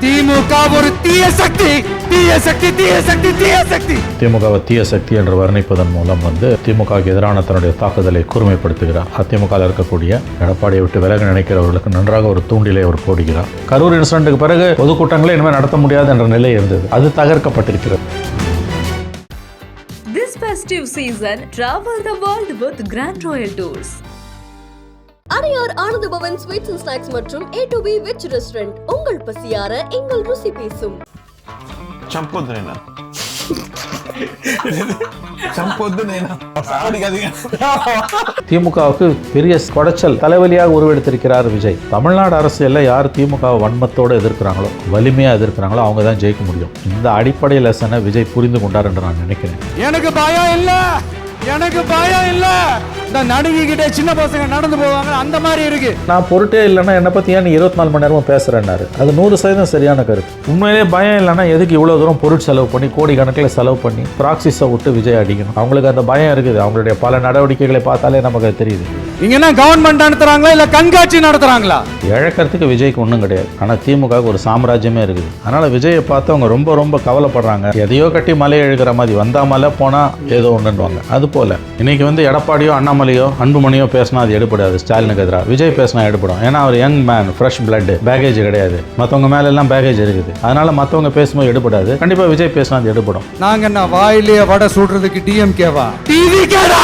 திமுக ஒரு தீய சக்தி, தீய சக்தி, தீய சக்தி, தீய சக்தி. திமுகவை தீய சக்தி என்று வர்ணிப்பதன் மூலம் திமுகவுக்கு எதிரான தன்னுடைய தாக்குதலை கூர்மைப்படுத்துகிறார். அதிமுக இருக்கக்கூடிய எடப்பாடியை விட்டு விலக நினைக்கிறவர்களுக்கு நன்றாக ஒரு தூண்டிலை அவர் போடுகிறார். கரூர் இன்சிடென்ட்டுக்கு பிறகு பொதுக்கூட்டங்களை இனிமேல் நடத்த முடியாது என்ற நிலை இருந்தது. அது தகர்க்கப்பட்டிருக்கிறது. This festive season, travel the world with Grand Royal Tours. Adyar Ananda Pawan sweets and snacks மற்றும் A2B வெஜ் ரெஸ்டாரண்ட் உங்கள் பசியார எங்கள் ருசி பேசும். திமுகவுக்கு பெரிய கொடைச்சல் தலைவலியாக உருவெடுத்திருக்கிறார் விஜய். தமிழ்நாடு அரசியல்ல யார் திமுக வன்மத்தோடு எதிர்க்கிறாங்களோ, வலிமையா எதிர்க்கிறாங்களோ அவங்க தான் ஜெயிக்க முடியும். இந்த அடிப்படை லெசனை விஜய் புரிந்து கொண்டார் என்று நான் நினைக்கிறேன். எனக்கு பயம் இல்ல, எனக்கு பயம் இல்ல. இந்த நடுங்கிக்கிட்டே சின்ன பசங்க நடந்து போவாங்க, அந்த மாதிரி இருக்கு. நான் பொருட்டே இல்லைன்னா என்னை பற்றி ஏன் 24 மணி நேரமும் பேசுகிறேன்னாரு. அது 100% சரியான கருத்து. உண்மையிலே பயம் இல்லைன்னா எதுக்கு இவ்வளோ தூரம் பொருட் செலவு பண்ணி கோடிக்கணக்கில் செலவு பண்ணி ப்ராக்சிஸை விட்டு விஜய் அடிக்கணும்? அவங்களுக்கு அந்த பயம் இருக்குது. அவங்களுடைய பல நடவடிக்கைகளை பார்த்தாலே நமக்கு தெரியுது. இங்க என்ன கவர்மெண்ட் நடத்துறாங்களா இல்ல கண்காட்சி நடத்துறாங்களா? இழக்கிறதுக்கு விஜய்க்கு ஒன்றும் கிடையாது. ஆனால் திமுகவுக்கு ஒரு சாம்ராஜ்யமே இருக்குது. அதனால் விஜயை பார்த்து அவங்க ரொம்ப ரொம்ப கவலைப்படுறாங்க. எதையோ கட்டி மலையை எழுகிற மாதிரி வந்தா மலை போனால் ஏதோ ஒன்றுவாங்க. அது போல் இன்னைக்கு அடப்பாடியோ அண்ணாமலையோ அன்புமணியோ பேசினா அது எடுப்படாது. ஸ்டாலினுக்கு எதிராக விஜய் பேசினா எடுப்படும். ஏன்னா அவர் young man, fresh blood, baggage கிடையாது. மற்றவங்க மேல எல்லாம் பேகேஜ் இருக்குது. அதனால மற்றவங்க பேசும்போது எடுப்படாது. கண்டிப்பாக விஜய் பேசினா அது எடுப்படும். நாங்க என்ன வாயிலேயே வடை சுடுறதுக்கு டிஎம்கேவா டிவிகேடா?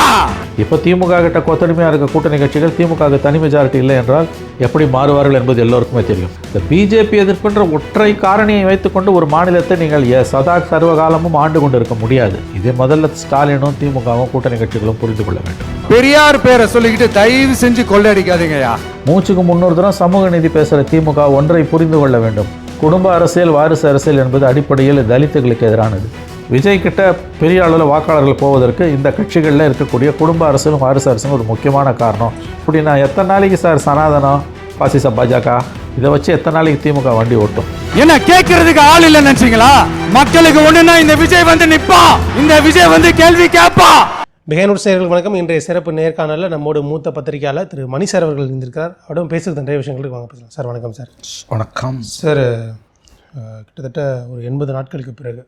இப்போ திமுக கிட்ட கொத்தடிமையாக இருக்க கூட்டணி கட்சிகள் திமுக தனி மெஜாரிட்டி இல்லை என்றால் எப்படி மாறுவார்கள் என்பது எல்லோருக்குமே தெரியும். இந்த பிஜேபி எதிர்க்கின்ற ஒற்றை காரணியை வைத்துக்கொண்டு ஒரு மாநிலத்தை நீங்கள் சதா சர்வகாலமும் ஆண்டு கொண்டு இருக்க முடியாது. இதே முதல்ல ஸ்டாலினும் திமுகவும் கூட்டணி கட்சிகளும் புரிந்து கொள்ள வேண்டும். பெரியார் பேரை சொல்லிக்கிட்டு தயவு செஞ்சு கொள்ளையடிக்காதீங்கயா. மூச்சுக்கு 300 தரம் சமூக நீதி பேசுகிற திமுக ஒன்றை புரிந்து கொள்ள வேண்டும். குடும்ப அரசியல், வாரிசு அரசியல் என்பது அடிப்படையில் தலித்துகளுக்கு எதிரானது. விஜய் கிட்ட பெரிய அளவில் வாக்காளர்கள் போவதற்கு இந்த கட்சிகளில் இருக்கக்கூடிய குடும்ப அரசியலும் வாரிசு அரசியலும் ஒரு முக்கியமான காரணம். அப்படின்னா எத்தனை நாளைக்கு சார் சனாதனம், பாசிச பாஜக இதை வச்சு எத்தனை நாளைக்கு திமுக வண்டி ஓட்டும்? என்ன கேட்கறதுக்கு ஆள் இல்லைன்னு நினைச்சீங்களா? மக்களுக்கு ஒண்ணுன்னா இந்த விஜய் நிப்பா, இந்த விஜய் கேள்வி கேட்பா. பிகைனூர் சேனலுக்கு வணக்கம். இன்றைய சிறப்பு நேர்காணலில் நம்மோட மூத்த பத்திரிகையாளர் திரு மணி சார் அவர்கள் இருந்திருக்கிறார். அவரும் பேசுகிறது நிறைய விஷயங்களுக்கு வாங்க பேசலாம். சார் வணக்கம். சார் வணக்கம் சார். கிட்டத்தட்ட ஒரு 80 நாட்களுக்கு பிறகு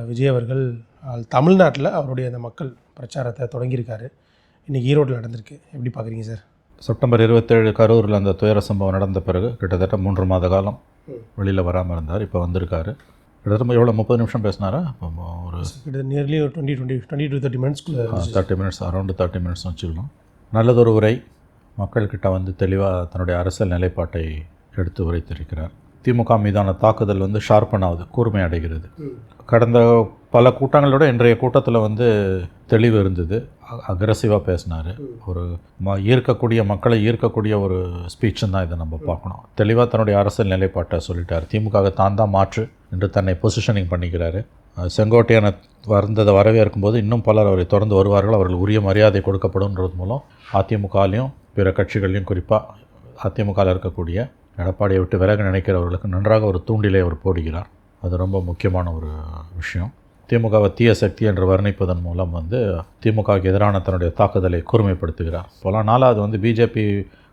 விஜய் அவர்கள் தமிழ்நாட்டில் அவருடைய அந்த மக்கள் பிரச்சாரத்தை தொடங்கியிருக்காரு. இன்றைக்கி ஈரோட்டில் நடந்திருக்கு. எப்படி பார்க்குறீங்க சார்? செப்டம்பர் 27 கரூரில் அந்த துயர சம்பவம் நடந்த பிறகு கிட்டத்தட்ட 3 மாத காலம் வெளியில் வராமல் இருந்தார். இப்போ வந்திருக்காரு. கிட்டத்தட்ட எவ்வளோ 30 நிமிஷம் பேசினாரா? ஒரு நியர்லி ஒரு 20 to 30 மினிட்ஸ்க்குள்ள 30 மினிட்ஸ், அரௌண்டு 30 மினிட்ஸ் வச்சுக்கலாம். நல்லதொரு உரை. மக்கள்கிட்ட தெளிவாக தன்னுடைய அரசியல் நிலைப்பாட்டை எடுத்து உரைத்திருக்கிறார். திமுக மீதான தாக்குதல் ஷார்பன் ஆகுது, கூர்மை அடைகிறது. கடந்த பல கூட்டங்களோட இன்றைய கூட்டத்தில் தெளிவு இருந்தது. அக்ரெசிவாக பேசினார். ஒரு ஈர்க்கக்கூடிய மக்களை ஈர்க்கக்கூடிய ஒரு ஸ்பீச்சுன்னு தான் இதை நம்ம பார்க்கணும். தெளிவாக தன்னுடைய அரசியல் நிலைப்பாட்டை சொல்லிட்டார். திமுக தான் மாற்று என்று தன்னை பொசிஷனிங் பண்ணிக்கிறாரு. செங்கோட்டையான வரவேற்கும் போது இன்னும் பலர் அவரை தொடர்ந்து வருவார்கள், அவர்கள் உரிய மரியாதை கொடுக்கப்படும்ன்றது மூலம் அதிமுகலையும் பிற கட்சிகளையும் குறிப்பாக அதிமுகவில் இருக்கக்கூடிய எடப்பாடியை விட்டு விலக நினைக்கிறவர்களுக்கு நன்றாக ஒரு தூண்டிலை அவர் போடுகிறார். அது ரொம்ப முக்கியமான ஒரு விஷயம். திமுகவை தீய சக்தி என்று வர்ணிப்பதன் மூலம் திமுகவுக்கு எதிரான தன்னுடைய தாக்குதலை கூர்மைப்படுத்துகிறார். பல நாளாக அது பிஜேபி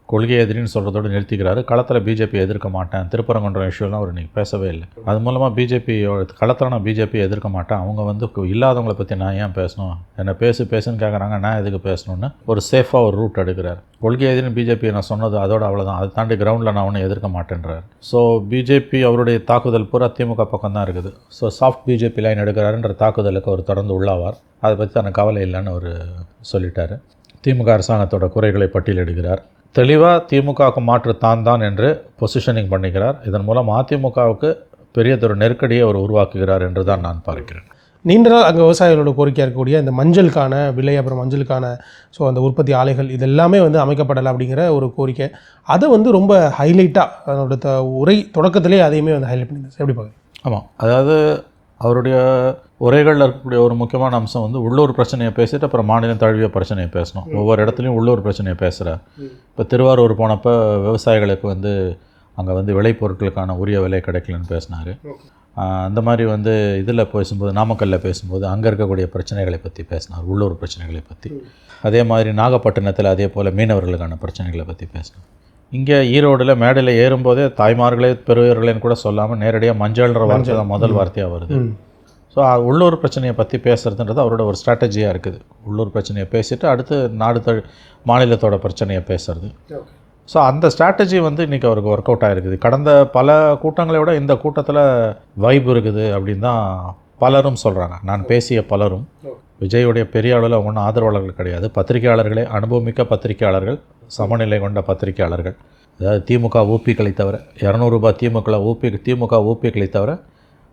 கொள்கை எதிரின்னு சொல்கிறதோடு நிறுத்திக்கிறாரு. களத்தில் பிஜேபி எதிர்க்க மாட்டேன், திருப்பரங்குன்ற இஷ்யூலாம் அவர் இன்றைக்கி பேசவே இல்லை. அது மூலமாக களத்தில் நான் பிஜேபி எதிர்க்க மாட்டேன், அவங்க இல்லாதவங்களை பற்றி நான் ஏன் பேசணும், என்னை பேசுன்னு கேட்குறாங்க, நான் எதுக்கு பேசணுன்னு ஒரு சேஃபாக ஒரு ரூட் எடுக்கிறார். கொள்கை எதிரின்னு பிஜேபி நான் சொன்னது அதோட அவ்வளோதான், அதை தாண்டி கிரவுண்டில் நான் ஒன்றும் எதிர்க்க மாட்டேன்றார். ஸோ பிஜேபி அவருடைய தாக்குதல் பூரா திமுக பக்கம் தான் இருக்குது. ஸோ சாஃப்ட் பிஜேபி லைன் எடுக்கிறாருன்ற தாக்குதலுக்கு அவர் தொடர்ந்து உள்ளாவார். அதை பற்றி தனக்கு கவலை இல்லைன்னு அவர் சொல்லிட்டார். திமுக அரசாங்கத்தோட குறைகளை பட்டியலிடுகிறார். தெளிவாக திமுகவுக்கு மாற்று தான் என்று பொசிஷனிங் பண்ணிக்கிறார். இதன் மூலம் அதிமுகவுக்கு பெரியதொரு நெருக்கடியை அவர் உருவாக்குகிறார் என்று தான் நான் பார்க்கிறேன். நீண்ட நாள் அங்கே விவசாயிகளோட கோரிக்கையாக இருக்கக்கூடிய இந்த மஞ்சளுக்கான விலை, அப்புறம் மஞ்சளுக்கான அந்த உற்பத்தி ஆலைகள் இதெல்லாமே அமைக்கப்படலை அப்படிங்கிற ஒரு கோரிக்கை. அதை ரொம்ப ஹைலைட்டாக அதனோட உரை தொடக்கத்திலே அதையுமே ஹைலைட் பண்ணியிருந்தேன். எப்படி பார்க்குறேன்? ஆமாம், அதாவது அவருடைய உரைகளில் இருக்கக்கூடிய ஒரு முக்கியமான அம்சம் உள்ளூர் பிரச்சனையை பேசிட்டு அப்புறம் மாநிலம் தழுவிய பிரச்சனையை பேசணும். ஒவ்வொரு இடத்துலையும் உள்ளூர் பிரச்சனையை பேசுகிறார். இப்போ திருவாரூர் போனப்போ விவசாயிகளுக்கு அங்கே விளைபொருட்களுக்கான உரிய விலை கிடைக்கலன்னு பேசினார். அந்த மாதிரி இதில் பேசும்போது, நாமக்கல்லில் பேசும்போது அங்கே இருக்கக்கூடிய பிரச்சனைகளை பற்றி பேசினார், உள்ளூர் பிரச்சனைகளை பற்றி. அதே மாதிரி நாகப்பட்டினத்தில் அதே போல் மீனவர்களுக்கான பிரச்சனைகளை பற்றி பேசினார். இங்கே ஈரோடில் மேடையில் ஏறும்போதே தாய்மார்களே பெரியவர்களேன்னு கூட சொல்லாமல் நேரடியாக மஞ்சள்ன்ற வார்த்தை தான் முதல் வார்த்தையாக வருது. ஸோ உள்ளூர் பிரச்சனையை பற்றி பேசுகிறதுன்றது அவரோட ஒரு ஸ்ட்ராட்டஜியாக இருக்குது. உள்ளூர் பிரச்சனையை பேசிவிட்டு அடுத்து மாநிலத்தோட பிரச்சனையை பேசுறது. ஸோ அந்த ஸ்ட்ராட்டஜி வந்து இன்றைக்கி அவருக்கு ஒர்க் அவுட் ஆகிருக்குது. கடந்த பல கூட்டங்களை விட இந்த கூட்டத்தில் வைப் இருக்குது அப்படின்னு தான் பலரும் சொல்கிறாங்க. நான் பேசிய பலரும் விஜயுடைய பெரிய அளவில் அவங்க ஒன்றும் ஆதரவாளர்கள் கிடையாது. பத்திரிகையாளர்களே அனுபவமிக்க பத்திரிகையாளர்கள், சமநிலை கொண்ட பத்திரிகையாளர்கள். அதாவது திமுக ஊப்பிகளை தவிர 200 ரூபாய் திமுக ஊப்பிகளை தவிர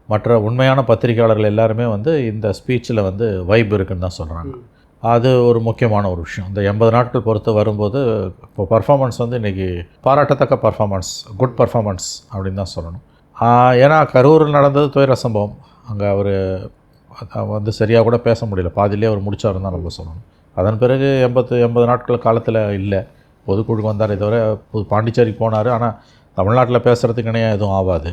மற்ற உண்மையான பத்திரிகையாளர்கள் எல்லாருமே வந்து இந்த ஸ்பீச்சில் வந்து வைப் இருக்குன்னு தான் சொல்கிறாங்க. அது ஒரு முக்கியமான ஒரு விஷயம். இந்த 80 நாட்கள் பொறுத்து வரும்போது இப்போ பர்ஃபார்மன்ஸ் வந்து இன்றைக்கி பாராட்டத்தக்க பர்ஃபார்மன்ஸ், குட் பர்ஃபார்மன்ஸ் அப்படின்னு தான் சொல்லணும். ஏன்னா கரூரில் நடந்தது துயர சம்பவம். அங்கே அவர் வந்து சரியாக கூட பேச முடியல, பாதியிலே அவர் முடிச்சாருன்னு தான் நம்ம சொல்லணும். அதன் பிறகு 80 நாட்கள் காலத்தில் இல்லை, பொதுக்குழுக்கு வந்தார். இதுவரை பாண்டிச்சேரிக்கு போனார். ஆனால் தமிழ்நாட்டில் பேசுகிறதுக்கு இணையாக எதுவும் ஆகாது.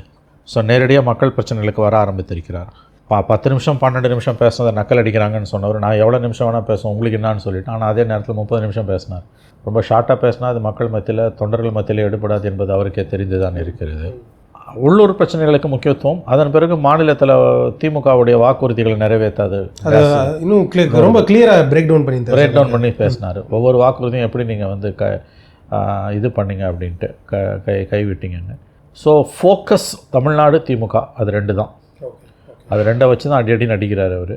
ஸோ நேரடியாக மக்கள் பிரச்சனைகளுக்கு வர ஆரம்பித்திருக்கிறார். 10 நிமிஷம் 12 நிமிஷம் பேசினதை நக்கல் அடிக்கிறாங்கன்னு சொன்னவர் நான் எவ்வளோ நிமிஷம் வேணால் பேசுவேன் உங்களுக்கு என்னான்னு சொல்லிட்டு, ஆனால் அதே நேரத்தில் 30 நிமிஷம் பேசினார். ரொம்ப ஷார்ட்டாக பேசினா அது மக்கள் மத்தியில், தொண்டர்கள் மத்தியில் எடுபடாது என்பது அவருக்கே தெரிந்து தான் இருக்கிறது. உள்ளூர் பிரச்சனைகளுக்கு முக்கியத்துவம், அதன் பிறகு மாநிலத்தில் திமுகவுடைய வாக்குறுதிகளை நிறைவேற்றாது இன்னும் ரொம்ப கிளியராக பிரேக் டவுன் பண்ணி பேசினார். ஒவ்வொரு வாக்குறுதியும் எப்படி நீங்கள் வந்து இது பண்ணீங்க அப்படின்ட்டு கைவிட்டீங்கன்னு. ஸோ ஃபோக்கஸ் தமிழ்நாடு திமுக அது 2 தான். அது 2 வச்சு தான் அடி நடிக்கிறார் அவர்.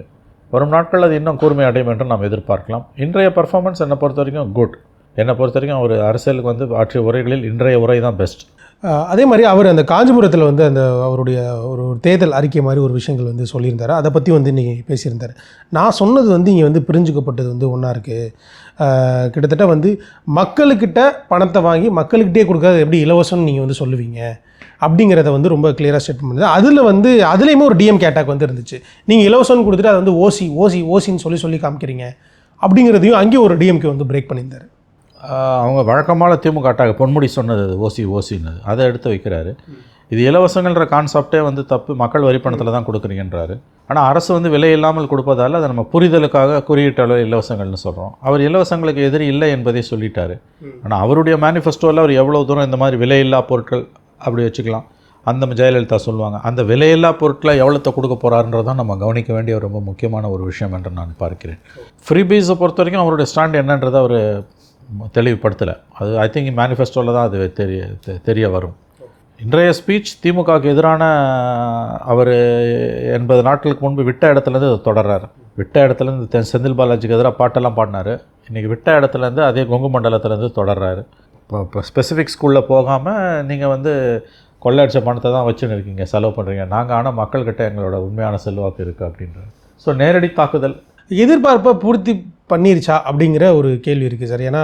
வரும் நாட்கள் அது இன்னும் கூர்மை அடையும் என்று நாம் எதிர்பார்க்கலாம். இன்றைய பர்ஃபார்மன்ஸ் என்னை பொறுத்த வரைக்கும் குட். என்னை பொறுத்த வரைக்கும் அவர் அரசியலுக்கு வந்து ஆற்றிய உரைகளில் இன்றைய உரை தான் பெஸ்ட். அதே மாதிரி அவர் அந்த காஞ்சிபுரத்தில் வந்து அந்த அவருடைய ஒரு தேர்தல் அறிக்கை மாதிரி ஒரு விஷயங்கள் வந்து சொல்லியிருந்தார். அதை பற்றி வந்து இன்றைக்கி பேசியிருந்தார். நான் சொன்னது வந்து இங்கே வந்து பிரிஞ்சுக்கப்பட்டது வந்து ஒன்றா இருக்குது. கிட்டத்தட்ட வந்து மக்களுக்கிட்ட பணத்தை வாங்கி மக்களுக்கிட்டே கொடுக்காது எப்படி இலவசம்னு நீங்கள் வந்து சொல்லுவீங்க அப்படிங்கிறத வந்து ரொம்ப கிளியராக ஸ்டேட் பண்ணுது. அதில் வந்து அதுலேயுமே ஒரு டிஎம்கே அட்டாக் வந்து இருந்துச்சு. நீங்கள் இலவசம்னு கொடுத்துட்டு அதை வந்து ஓசின்னு சொல்லி காமிக்கிறீங்க அப்படிங்கிறதையும் அங்கேயும் ஒரு டிஎம்கே வந்து பிரேக் பண்ணியிருந்தார். அவங்க வழக்கமான திமுக அட்டாக் பொன்முடி சொன்னது ஓசின்னு அதை எடுத்து வைக்கிறாரு. இது இலவசங்கள்ன்ற கான்செப்டே வந்து தப்பு, மக்கள் வரி பணத்தில் தான் கொடுக்குறீங்கன்றாரு. ஆனால் அரசு வந்து விலை இல்லாமல் கொடுப்பதால் அதை நம்ம புரிதலுக்காக குறியீட்டு அளவு இலவசங்கள்னு சொல்கிறோம். அவர் இலவசங்களுக்கு எதிரி இல்லை என்பதை சொல்லிட்டாரு. ஆனால் அவருடைய மேனிஃபெஸ்டோவில் அவர் எவ்வளோ தூரம் இந்த மாதிரி விலையில்லா பொருட்கள் அப்படி வச்சுக்கலாம், அந்த ஜெயலலிதா சொல்லுவாங்க, அந்த விலையில்லா பொருட்களை எவ்வளோத்தை கொடுக்க போகிறாருன்றதான் நம்ம கவனிக்க வேண்டிய ரொம்ப முக்கியமான ஒரு விஷயம் என்று நான் பார்க்கிறேன். ஃப்ரீபீஸை பொறுத்த வரைக்கும் அவருடைய ஸ்டாண்ட் என்னன்றதை அவர் தெளிவுபடுத்தலை. அது ஐ திங்க் மேனிஃபெஸ்டோவில் தான் அது தெரிய வரும். இன்றைய ஸ்பீச் திமுகவுக்கு எதிரான அவர் 80 நாட்களுக்கு முன்பு விட்ட இடத்துலேருந்து தொடர்றாரு. விட்ட இடத்துலேருந்து செந்தில் பாலாஜிக்கு எதிராக பாட்டெல்லாம் பாடினார். இன்றைக்கி விட்ட இடத்துலேருந்து அதே கொங்கு மண்டலத்துலேருந்து தொடர்றாரு. இப்போ ஸ்பெசிஃபிக் ஸ்கூலில் போகாமல் நீங்கள் வந்து கொள்ளையடிச்ச பணத்தை தான் வச்சுன்னு இருக்கீங்க, செலவு பண்ணுறீங்க, நாங்கள் ஆனால் மக்கள்கிட்ட எங்களோட உண்மையான செல்வாக்கு இருக்குது அப்படின்றார். ஸோ நேரடி தாக்குதல் எதிர்பார்ப்பை பூர்த்தி பண்ணிருச்சா அப்படிங்கிற ஒரு கேள்வி இருக்குது சார். ஏன்னா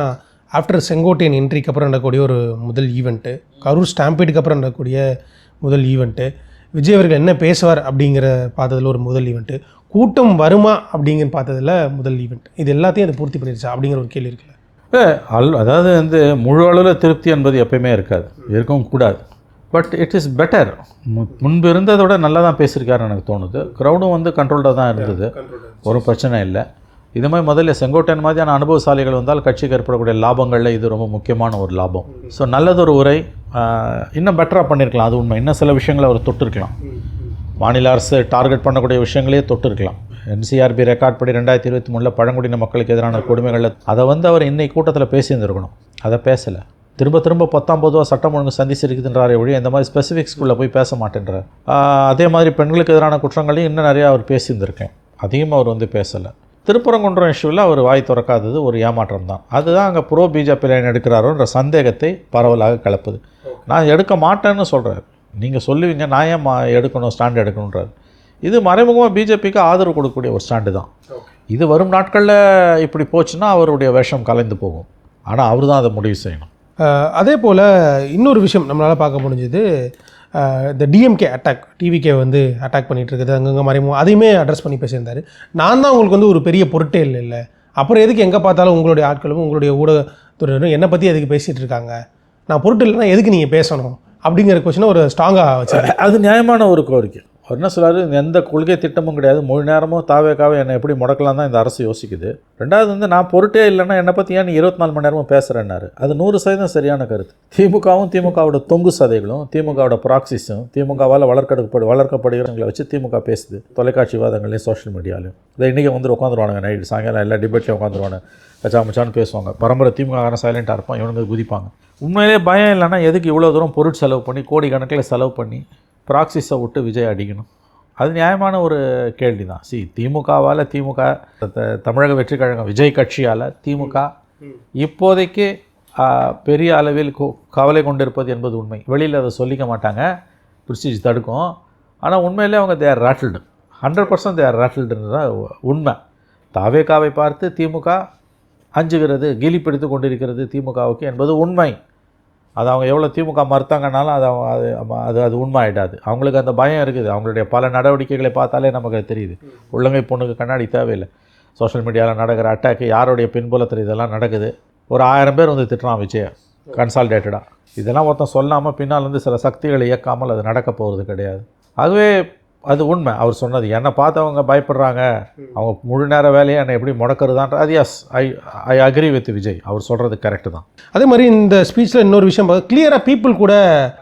ஆஃப்டர் செங்கோட்டையன் என்ட்ரிக்கு அப்புறம் நடக்கக்கூடிய ஒரு முதல் ஈவெண்ட்டு, கரூர் ஸ்டாம்பீடுக்கு அப்புறம் நடக்கக்கூடிய முதல் ஈவெண்ட்டு, விஜய் அவர்கள் என்ன பேசுவார் அப்படிங்கிற பார்த்ததில் ஒரு முதல் ஈவெண்ட்டு, கூட்டம் வருமா அப்படிங்கிற பார்த்ததில் முதல் ஈவெண்ட், இது எல்லாத்தையும் அதை பூர்த்தி பண்ணிருச்சா அப்படிங்கிற ஒரு கேள்வி இருக்குல்ல. அதாவது வந்து முழு அளவில் திருப்தி என்பது எப்பயுமே இருக்காது, இருக்கவும் கூடாது. But it is better. முன்பு இருந்ததை விட நல்லா தான் பேசியிருக்காருன்னு எனக்கு தோணுது. க்ரௌடும் வந்து கண்ட்ரோல்டாக தான் இருந்தது, ஒரு பிரச்சனை இல்லை. இது மாதிரி முதல்ல செங்கோட்டையன் மாதிரியான அனுபவசாலிகள் வந்தால் கட்சிக்கு ஏற்படக்கூடிய லாபங்களில் இது ரொம்ப முக்கியமான ஒரு லாபம். ஸோ நல்லதொரு உரை இன்னும் பெட்டராக பண்ணியிருக்கலாம், அது உண்மை. இன்னும் சில விஷயங்களை அவர் தொட்டிருக்கலாம். மாநில அரசு டார்கெட் பண்ணக்கூடிய விஷயங்களே தொட்டிருக்கலாம். NCRB ரெக்கார்ட் படி 2023 பழங்குடியின மக்களுக்கு எதிரான கொடுமைகளில் அதை வந்து அவர் இன்னைக்கு கூட்டத்தில் பேசியிருந்துருக்கணும். அதை பேசலை. திரும்ப பொதுவாக சட்டம் ஒழுங்கு சந்திச்சிருக்குதுன்றாரே ஒழிய இந்த மாதிரி ஸ்பெசிஃபிக் ஸ்கூலில் போய் பேச மாட்டேன்றார். அதே மாதிரி பெண்களுக்கு எதிரான குற்றங்களையும் இன்னும் நிறையா அவர் பேசியிருந்திருக்கேன், அதையும் அவர் வந்து பேசலை. திருப்பரங்குன்றம் இஷ்யூவில் அவர் வாய் திறக்காதது ஒரு ஏமாற்றம் தான். அதுதான் அங்கே ப்ரோ பிஜேபி லைன் எடுக்கிறாரோன்ற சந்தேகத்தை பரவலாக கலப்புது. நான் எடுக்க மாட்டேன்னு சொல்கிறார், நீங்கள் சொல்லுவீங்க, நான் ஏன் எடுக்கணும், ஸ்டாண்டு எடுக்கணுன்றார். இது மறைமுகமாக பிஜேபிக்கு ஆதரவு கொடுக்கக்கூடிய ஒரு ஸ்டாண்டு தான். இது வரும் நாட்களில் இப்படி போச்சுன்னா அவருடைய வேஷம் கலைந்து போகும். ஆனால் அவர் தான் அதை முடிவு செய்யணும். அதே போல் இன்னொரு விஷயம் நம்மளால் பார்க்க முடிஞ்சது, இந்த டிஎம்கே அட்டாக், டிவிகே வந்து அட்டாக் பண்ணிகிட்டு இருக்குது அங்கங்கே மறைமுகம், அதையுமே அட்ரஸ் பண்ணி பேசியிருந்தார். நான் தான் உங்களுக்கு வந்து ஒரு பெரிய பொருட்டே இல்லை, அப்புறம் எதுக்கு எங்கே பார்த்தாலும் உங்களுடைய ஆட்களும் உங்களுடைய ஊடகத்துறையினரும் என்னை பற்றி எதுக்கு பேசிகிட்டு இருக்காங்க, நான் பொருட்டு இல்லைன்னா எதுக்கு நீங்கள் பேசணும் அப்படிங்கிற கொஸ்டினை ஒரு ஸ்ட்ராங்காக வச்சார். அது நியாயமான ஒரு கோரிக்கை. அவர் என்ன சொல்கிறாரு, எந்த கொள்கை திட்டமும் கிடையாது, முழு நேரமும் தாவேக்காவை என்னை எப்படி முடக்கலாம் தான் இந்த அரசு யோசிக்குது. ரெண்டாவது வந்து நான் பொருட்டே இல்லைன்னா என்னை பற்றி ஏன் 24 மணி நேரமும் பேசுகிறேன்னாரு. அது 100% சரியான கருத்து. திமுகவும் திமுகவோட தொங்கு சதைகளும் திமுகவோட ப்ராக்சிஸும் திமுகவால் வளர்க்கப்படுகிறவங்களை வச்சு திமுக பேசுது தொலைக்காட்சி விவாதங்களையும் சோஷியல் மீடியாலையும். இதை இன்றைக்கி வந்து உட்காந்துருவானுங்க, நைட்டு சாயங்காலம் எல்லா டிபேட்லையும் உட்காந்துருவானு கச்சாமச்சான்னு பேசுவாங்க. பரம்பரை திமுக சைலண்ட்டாக இருப்பான், இவனுங்க குதிப்பாங்க. உண்மையிலே பயம் இல்லைன்னா எதுக்கு இவ்வளோ தூரம் பொருட் செலவு பண்ணி கோடிக்கணக்கில் செலவு பண்ணி ப்ராக்சிஸை விட்டு விஜய் அடிக்கணும்? அது நியாயமான ஒரு கேள்வி தான். திமுகவால் தமிழக வெற்றி கழகம் விஜய் கட்சியால் திமுக இப்போதைக்கு பெரிய அளவில் கவலை கொண்டிருப்பது என்பது உண்மை. வெளியில் அதை சொல்லிக்க மாட்டாங்க, பிரிஸ்டீஜ் தடுக்கும். ஆனால் உண்மையிலே அவங்க தேர் ராட்டில்டு, 100% தேர் ராட்டில்டுன்னு தான் உண்மை. தாவேக்காவை பார்த்து திமுக அஞ்சுகிறது, கீலி பிடித்து கொண்டிருக்கிறது திமுகவுக்கு என்பது உண்மை. அது அவங்க எவ்வளோ திமுக மறுத்தாங்கனாலும் அது உண்மை ஆகிடாது. அவங்களுக்கு அந்த பயம் இருக்குது. அவங்களுடைய பல நடவடிக்கைகளை பார்த்தாலே நமக்கு தெரியுது. உள்ளங்கை பொண்ணுக்கு கண்ணாடி தேவையில்லை. சோஷியல் மீடியாவில் நடக்கிற அட்டாக்கு, யாருடைய பின்புலத்தில் இதெல்லாம் நடக்குது. ஒரு 1000 பேர் வந்து திட்டுறான் விஜயை கன்சால்டேட்டடாக. இதெல்லாம் ஒருத்தன் சொல்லாமல் பின்னால் வந்து சில சக்திகளை இயக்காமல் அது நடக்க போகிறது கிடையாது. ஆகவே அது உண்மை. அவர் சொன்னது என்னை பார்த்து அவங்க பயப்படுறாங்க, அவங்க முழு நேர வேலையை என்னை எப்படி முடக்கிறதான்ற அது yes, I agree with Vijay. அவர் சொல்கிறது கரெக்டு தான். அதே மாதிரி இந்த ஸ்பீச்சில் இன்னொரு விஷயம் கிளியராக பீப்புள் கூட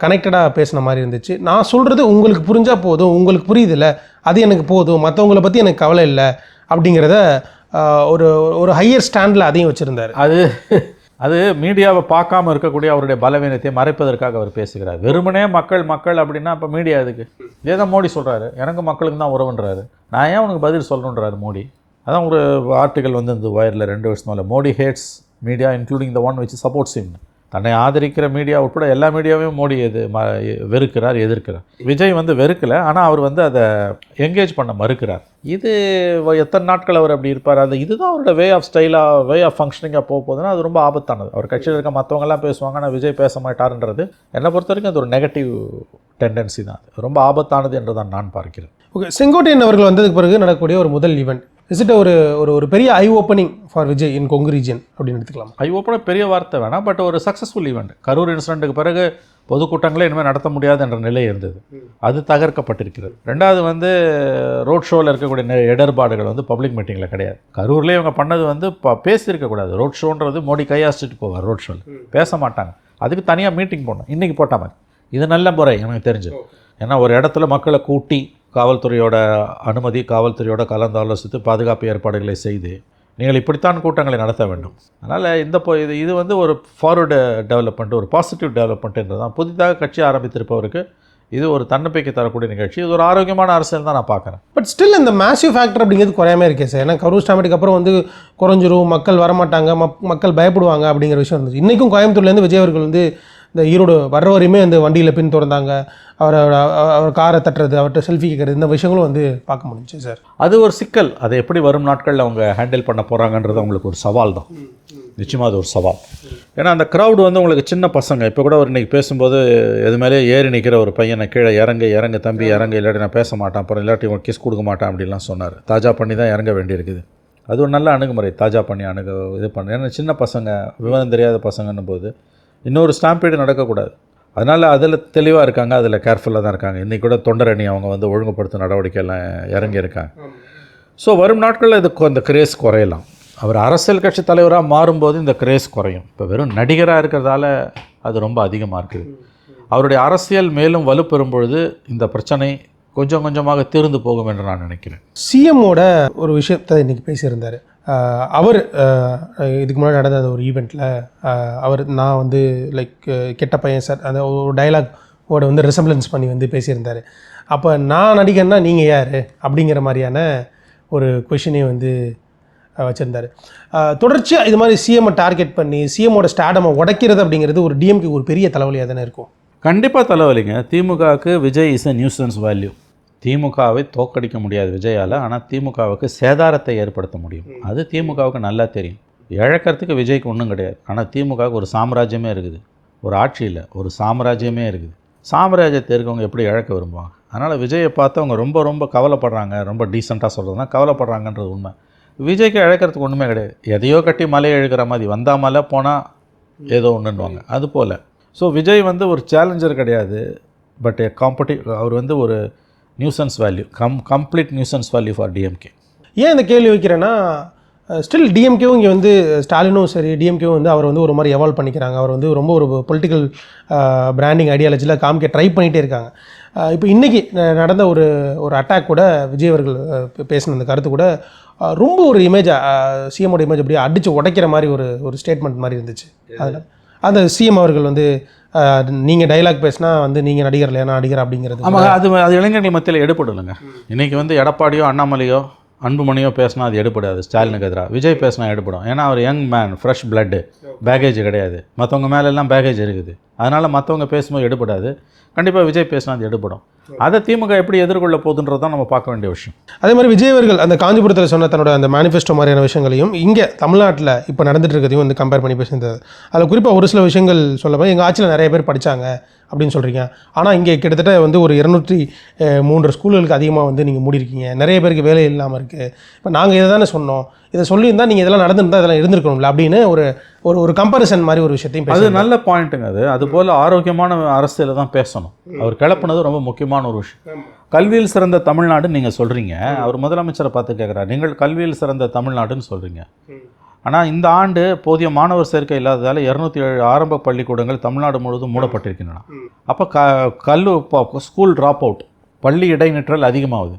கனெக்டடாக பேசின மாதிரி இருந்துச்சு. நான் சொல்கிறது உங்களுக்கு புரிஞ்சால் போதும், உங்களுக்கு புரியுதில்ல, அது எனக்கு போதும், மற்றவங்களை பற்றி எனக்கு கவலை இல்லை அப்படிங்கிறத ஒரு ஹையர் ஸ்டாண்டில் அதையும் வச்சுருந்தார். அது மீடியாவை பார்க்காம இருக்கக்கூடிய அவருடைய பலவீனத்தை மறைப்பதற்காக அவர் பேசுகிறார். வெறுமனே மக்கள் அப்படின்னா இப்போ மீடியா எதுக்கு? ஏதோ மோடி சொல்கிறாரு, எனக்கு மக்களுக்கு தான் உறவுன்றாரு, நான் ஏன் உனக்கு பதில் சொல்லணுன்றாரு மோடி. அதான் ஒரு ஆர்டிக்கல் வந்து இந்த வயரில் 2 வருஷம் Modi hates media including the one which supports him. தன்னை ஆதரிக்கிற மீடியா உட்பட எல்லா மீடியாவையும் மோடி வெறுக்கிறார், எதிர்க்கிறார். விஜய் வந்து வெறுக்கலை, ஆனால் அவர் வந்து அதை என்கேஜ் பண்ண மறுக்கிறார். இது எத்தனை நாட்கள் அவர் அப்படி இருப்பார்? இதுதான் அவரோட வே ஆஃப் ஸ்டைலாக, வே ஆஃப் ஃபங்க்ஷனிங்காக போகுதுன்னா அது ரொம்ப ஆபத்தானது. அவர் கட்சியில் இருக்க மற்றவங்கெல்லாம் பேசுவாங்க, ஆனால் விஜய் பேச மாட்டார்ன்றது என்னை பொறுத்த வரைக்கும் அது ஒரு நெகட்டிவ் டெண்டன்சி தான். அது ரொம்ப ஆபத்தானது என்று தான் நான் பார்க்கிறேன். ஓகே, செங்கோட்டையன் அவர்கள் வந்ததுக்கு பிறகு நடக்கக்கூடிய ஒரு முதல் ஈவெண்ட் இஸ் இட் ஒரு பெரிய eye opening for Vijay in Kongu region அப்படின்னு எடுத்துக்கலாம்? ஐ ஓப்பனிங் பெரிய வார்த்தை வேணாம், பட் ஒரு சக்ஸஸ்ஃபுல் ஈவெண்ட். கரூர் இன்சிடென்ட்டுக்கு பிறகு பொதுக்கூட்டங்களே இனிமேல் நடத்த முடியாது என்ற நிலை இருந்தது, அது தகர்க்கப்பட்டிருக்கிறது. ரெண்டாவது வந்து ரோட் ஷோவில் இருக்கக்கூடிய இடர்பாடுகள் வந்து பப்ளிக் மீட்டிங்கில் கிடையாது. கரூர்லேயே இவங்க பண்ணது வந்து பேசியிருக்கக்கூடாது. ரோட் ஷோன்றது மோடி கையாசிட்டு போவார், ரோட் ஷோவில் பேச மாட்டாங்க, அதுக்கு தனியாக மீட்டிங் போடணும். இன்றைக்கி போட்ட மாதிரி இது நல்ல முறை எனக்கு தெரிஞ்சு. ஏன்னா ஒரு இடத்துல மக்களை கூட்டி காவல்துறையோட அனுமதி, காவல்துறையோட கலந்தாலோசித்து பாதுகாப்பு ஏற்பாடுகளை செய்து நீங்கள் இப்படித்தான் கூட்டங்களை நடத்த வேண்டும். அதனால் இது வந்து ஒரு ஃபார்வர்டு டெவலப்மெண்ட், ஒரு பாசிட்டிவ் டெவலப்மெண்ட் என்று தான். புதிதாக கட்சி ஆரம்பித்திருப்பவருக்கு இது ஒரு தன்னம்பிக்கை தரக்கூடிய நிகழ்ச்சி. இது ஒரு ஆரோக்கியமான அரசியல் தான் நான் பார்க்குறேன். பட் ஸ்டில் இந்த மேசிவ் ஃபேக்டர் அப்படிங்கிறது குறையாமல் இருக்கே சார். ஏன்னா கரூர் ஸ்டாமேட்டுக்கு அப்புறம் வந்து குறைஞ்சிரும், மக்கள் வரமாட்டாங்க, மக்கள் பயப்படுவாங்க அப்படிங்கிற விஷயம் இருந்துச்சு. இன்றைக்கும் கோயம்புத்தூர்லேருந்து விஜய் அவர்கள் வந்து இந்த ஈரோடு வர்ற வரையுமே அந்த வண்டியில் பின் திறந்தாங்க, அவர் காரை தட்டுறது, அவர்கிட்ட செல்ஃபி கேட்குறது, இந்த விஷயங்களும் வந்து பார்க்க முடிஞ்சு சார். அது ஒரு சிக்கல். அதை எப்படி வரும் நாட்களில் அவங்க ஹேண்டில் பண்ண போகிறாங்கன்றது அவங்களுக்கு ஒரு சவால் தான். நிச்சயமாக அது ஒரு சவால். ஏன்னா அந்த க்ரௌடு வந்து உங்களுக்கு சின்ன பசங்க. இப்போ கூட ஒரு இன்றைக்கி பேசும்போது எது மேலே ஏறி நிற்கிற ஒரு பையனை கீழே இறங்க தம்பி இறங்க, இல்லாட்டி நான் பேச மாட்டேன், அப்புறம் இல்லாட்டி உங்கள் கிஸ் கொடுக்க மாட்டேன் அப்படின்லாம் சொன்னார். தாஜா பண்ணி தான் இறங்க வேண்டியிருக்குது. அது ஒரு நல்ல அணுகுமுறை, தாஜா பண்ணி இது பண்ண. ஏன்னா சின்ன பசங்க, விவரம் தெரியாத பசங்கன்னும் போது இன்னொரு ஸ்டாம்பீடு நடக்கக்கூடாது. அதனால் அதில் தெளிவாக இருக்காங்க, அதில் கேர்ஃபுல்லாக தான் இருக்காங்க. இன்றைக்கி கூட தொண்டரணி அவங்க வந்து ஒழுங்குபடுத்தும் நடவடிக்கையெல்லாம் இறங்கியிருக்காங்க. ஸோ வரும் நாட்களில் இந்த கிரேஸ் குறையலாம். அவர் அரசியல் கட்சி தலைவராக மாறும்போது இந்த கிரேஸ் குறையும். இப்போ வெறும் நடிகராக இருக்கிறதால அது ரொம்ப அதிகமாக இருக்குது. அவருடைய அரசியல் மேலும் வலுப்பெறும் பொழுது இந்த பிரச்சனை கொஞ்சம் கொஞ்சமாக தீர்ந்து போகும் என்று நான் நினைக்கிறேன். சிஎம்மோட ஒரு விஷயத்தை இன்றைக்கி பேசியிருந்தார். அவர் இதுக்கு முன்னாடி நடந்த ஒரு ஈவெண்ட்டில் நான் வந்து லைக் கெட்ட பையன் சார், அந்த ஒரு டைலாக்கோட வந்து ரெசம்பிளன்ஸ் பண்ணி வந்து பேசியிருந்தார். அப்போ நான் நடிகன்னா நீங்கள் யார் அப்படிங்கிற மாதிரியான ஒரு கொஷினையும் வந்து வச்சுருந்தார். தொடர்ச்சியாக இது மாதிரி சிஎம்மை டார்கெட் பண்ணி சிஎம்மோட ஸ்டாடமை உடைக்கிறது அப்படிங்கிறது ஒரு டிஎம்கே ஒரு பெரிய தலைவலியாக தானே இருக்கும். கண்டிப்பாக தலைவலிங்க. திமுகவுக்கு Vijay is a nuisance value. திமுகவை தோற்கடிக்க முடியாது விஜயால், ஆனால் திமுகவுக்கு சேதாரத்தை ஏற்படுத்த முடியும். அது திமுகவுக்கு நல்லா தெரியும். இழக்கிறதுக்கு விஜய்க்கு ஒன்றும் கிடையாது. ஆனால் திமுகவுக்கு ஒரு சாம்ராஜ்யமே இருக்குது. ஒரு ஆட்சி இல்லை, ஒரு சாம்ராஜ்யமே இருக்குது. சாம்ராஜ்யத்தை இருக்கவங்க எப்படி இழக்க விரும்புவாங்க? அதனால் விஜயை பார்த்து அவங்க ரொம்ப ரொம்ப கவலைப்படுறாங்க. ரொம்ப டீசெண்டாக சொல்கிறதுனா கவலைப்படுறாங்கன்றது உண்மை. விஜய்க்கு இழக்கிறதுக்கு ஒன்றுமே கிடையாது. எதையோ கட்டி மலையை இழுக்கிற மாதிரி, வந்தால் மலை போனால் ஏதோ ஒன்றுன்னுவாங்க. அதுபோல் ஸோ விஜய் வந்து ஒரு சேலஞ்சர் கிடையாது, பட் அவர் வந்து ஒரு nuisance value complete nuisance value for DMK. ஏன் இந்த கேள்வி வைக்கிறேன்னா ஸ்டில் டிஎம்கேவும் இங்கே வந்து ஸ்டாலினும் சரி டிஎம்கேவும் வந்து அவர் வந்து ஒரு மாதிரி எவால்வ் பண்ணிக்கிறாங்க. அவர் வந்து ரொம்ப ஒரு பொலிட்டிக்கல் பிராண்டிங் ஐடியாலஜியில் காமிக்க ட்ரை பண்ணிகிட்டே இருக்காங்க. இப்போ இன்றைக்கி நடந்த ஒரு அட்டாக் கூட விஜய் அவர்கள் பேசின அந்த கருத்து கூட ரொம்ப ஒரு இமேஜாக சிஎம்மோட இமேஜ் அப்படியே அடித்து உடைக்கிற மாதிரி ஒரு ஸ்டேட்மெண்ட் மாதிரி இருந்துச்சு. அதில் அந்த சிஎம் அவர்கள் வந்து நீங்கள் டைலாக் பேசினா வந்து நீங்கள் நடிகர் இல்லையா நடிகர் அப்படிங்கிறது. ஆமாம், அது இளைஞர்கள் மத்தியில் எடுபடலைங்க. இன்றைக்கி வந்து எடப்பாடியோ அண்ணாமலையோ அன்புமணியோ பேசினா அது எடுபடாது. ஸ்டாலினுக்கு எதிராக விஜய் பேசினா எடுபடும். ஏன்னா அவர் young man, fresh blood, baggage கிடையாது. மற்றவங்க மேலெல்லாம் பேகேஜ் இருக்குது. அதனால் மற்றவங்க பேசும்போது எடுபடாது. கண்டிப்பாக விஜய் பேசினா அது எடுபடும். அதை திமுக எப்படி எதிர்கொள்ள போகுதுன்றது தான் நம்ம பார்க்க வேண்டிய விஷயம். அதே மாதிரி விஜய் அவர்கள் அந்த காஞ்சிபுரத்தில் சொன்ன தன்னோட அந்த மேனிஃபெஸ்டோ மாதிரியான விஷயங்களையும் இங்கே தமிழ்நாட்டில் இப்போ நடந்துட்டு இருக்கிறதையும் வந்து கம்பேர் பண்ணி பேசியிருந்தது. அதில் குறிப்பாக ஒரு சில விஷயங்கள் சொல்லப்போ எங்கள் ஆட்சியில் நிறைய பேர் படித்தாங்க அப்படின்னு சொல்கிறீங்க. ஆனால் இங்கே கிட்டத்தட்ட வந்து ஒரு 203 ஸ்கூல்களுக்கு அதிகமாக வந்து நீங்கள் மூடிருக்கீங்க. நிறைய பேருக்கு வேலை இல்லாமல் இருக்குது. இப்போ நாங்கள் இதை தானே சொன்னோம், இதை சொல்லியிருந்தால் நீங்கள் இதெல்லாம் நடந்துருந்தால் இதெல்லாம் இருந்திருக்கணும்ல அப்படின்னு ஒரு கம்பேரிசன் மாதிரி ஒரு விஷயத்தையும் அது நல்ல பாயிண்ட்டுங்க. அது போல் ஆரோக்கியமான அரசியலை தான் பேசணும். அவர் கிளப்புனது ரொம்ப முக்கியமான ஒரு விஷயம். கல்வியில் சிறந்த தமிழ்நாடு நீங்கள் சொல்கிறீங்க. அவர் முதலமைச்சரை பார்த்து கேட்குறாரு, நீங்கள் கல்வியில் சிறந்த தமிழ்நாடுன்னு சொல்கிறீங்க. ஆனால் இந்த ஆண்டு போதிய மாணவர் சேர்க்கை இல்லாததால் 207 ஆரம்ப பள்ளிக்கூடங்கள் தமிழ்நாடு முழுவதும் மூடப்பட்டிருக்கின்றன. அப்போ ஸ்கூல் ட்ராப் அவுட், பள்ளி இடைநிற்றல் அதிகமாகுது.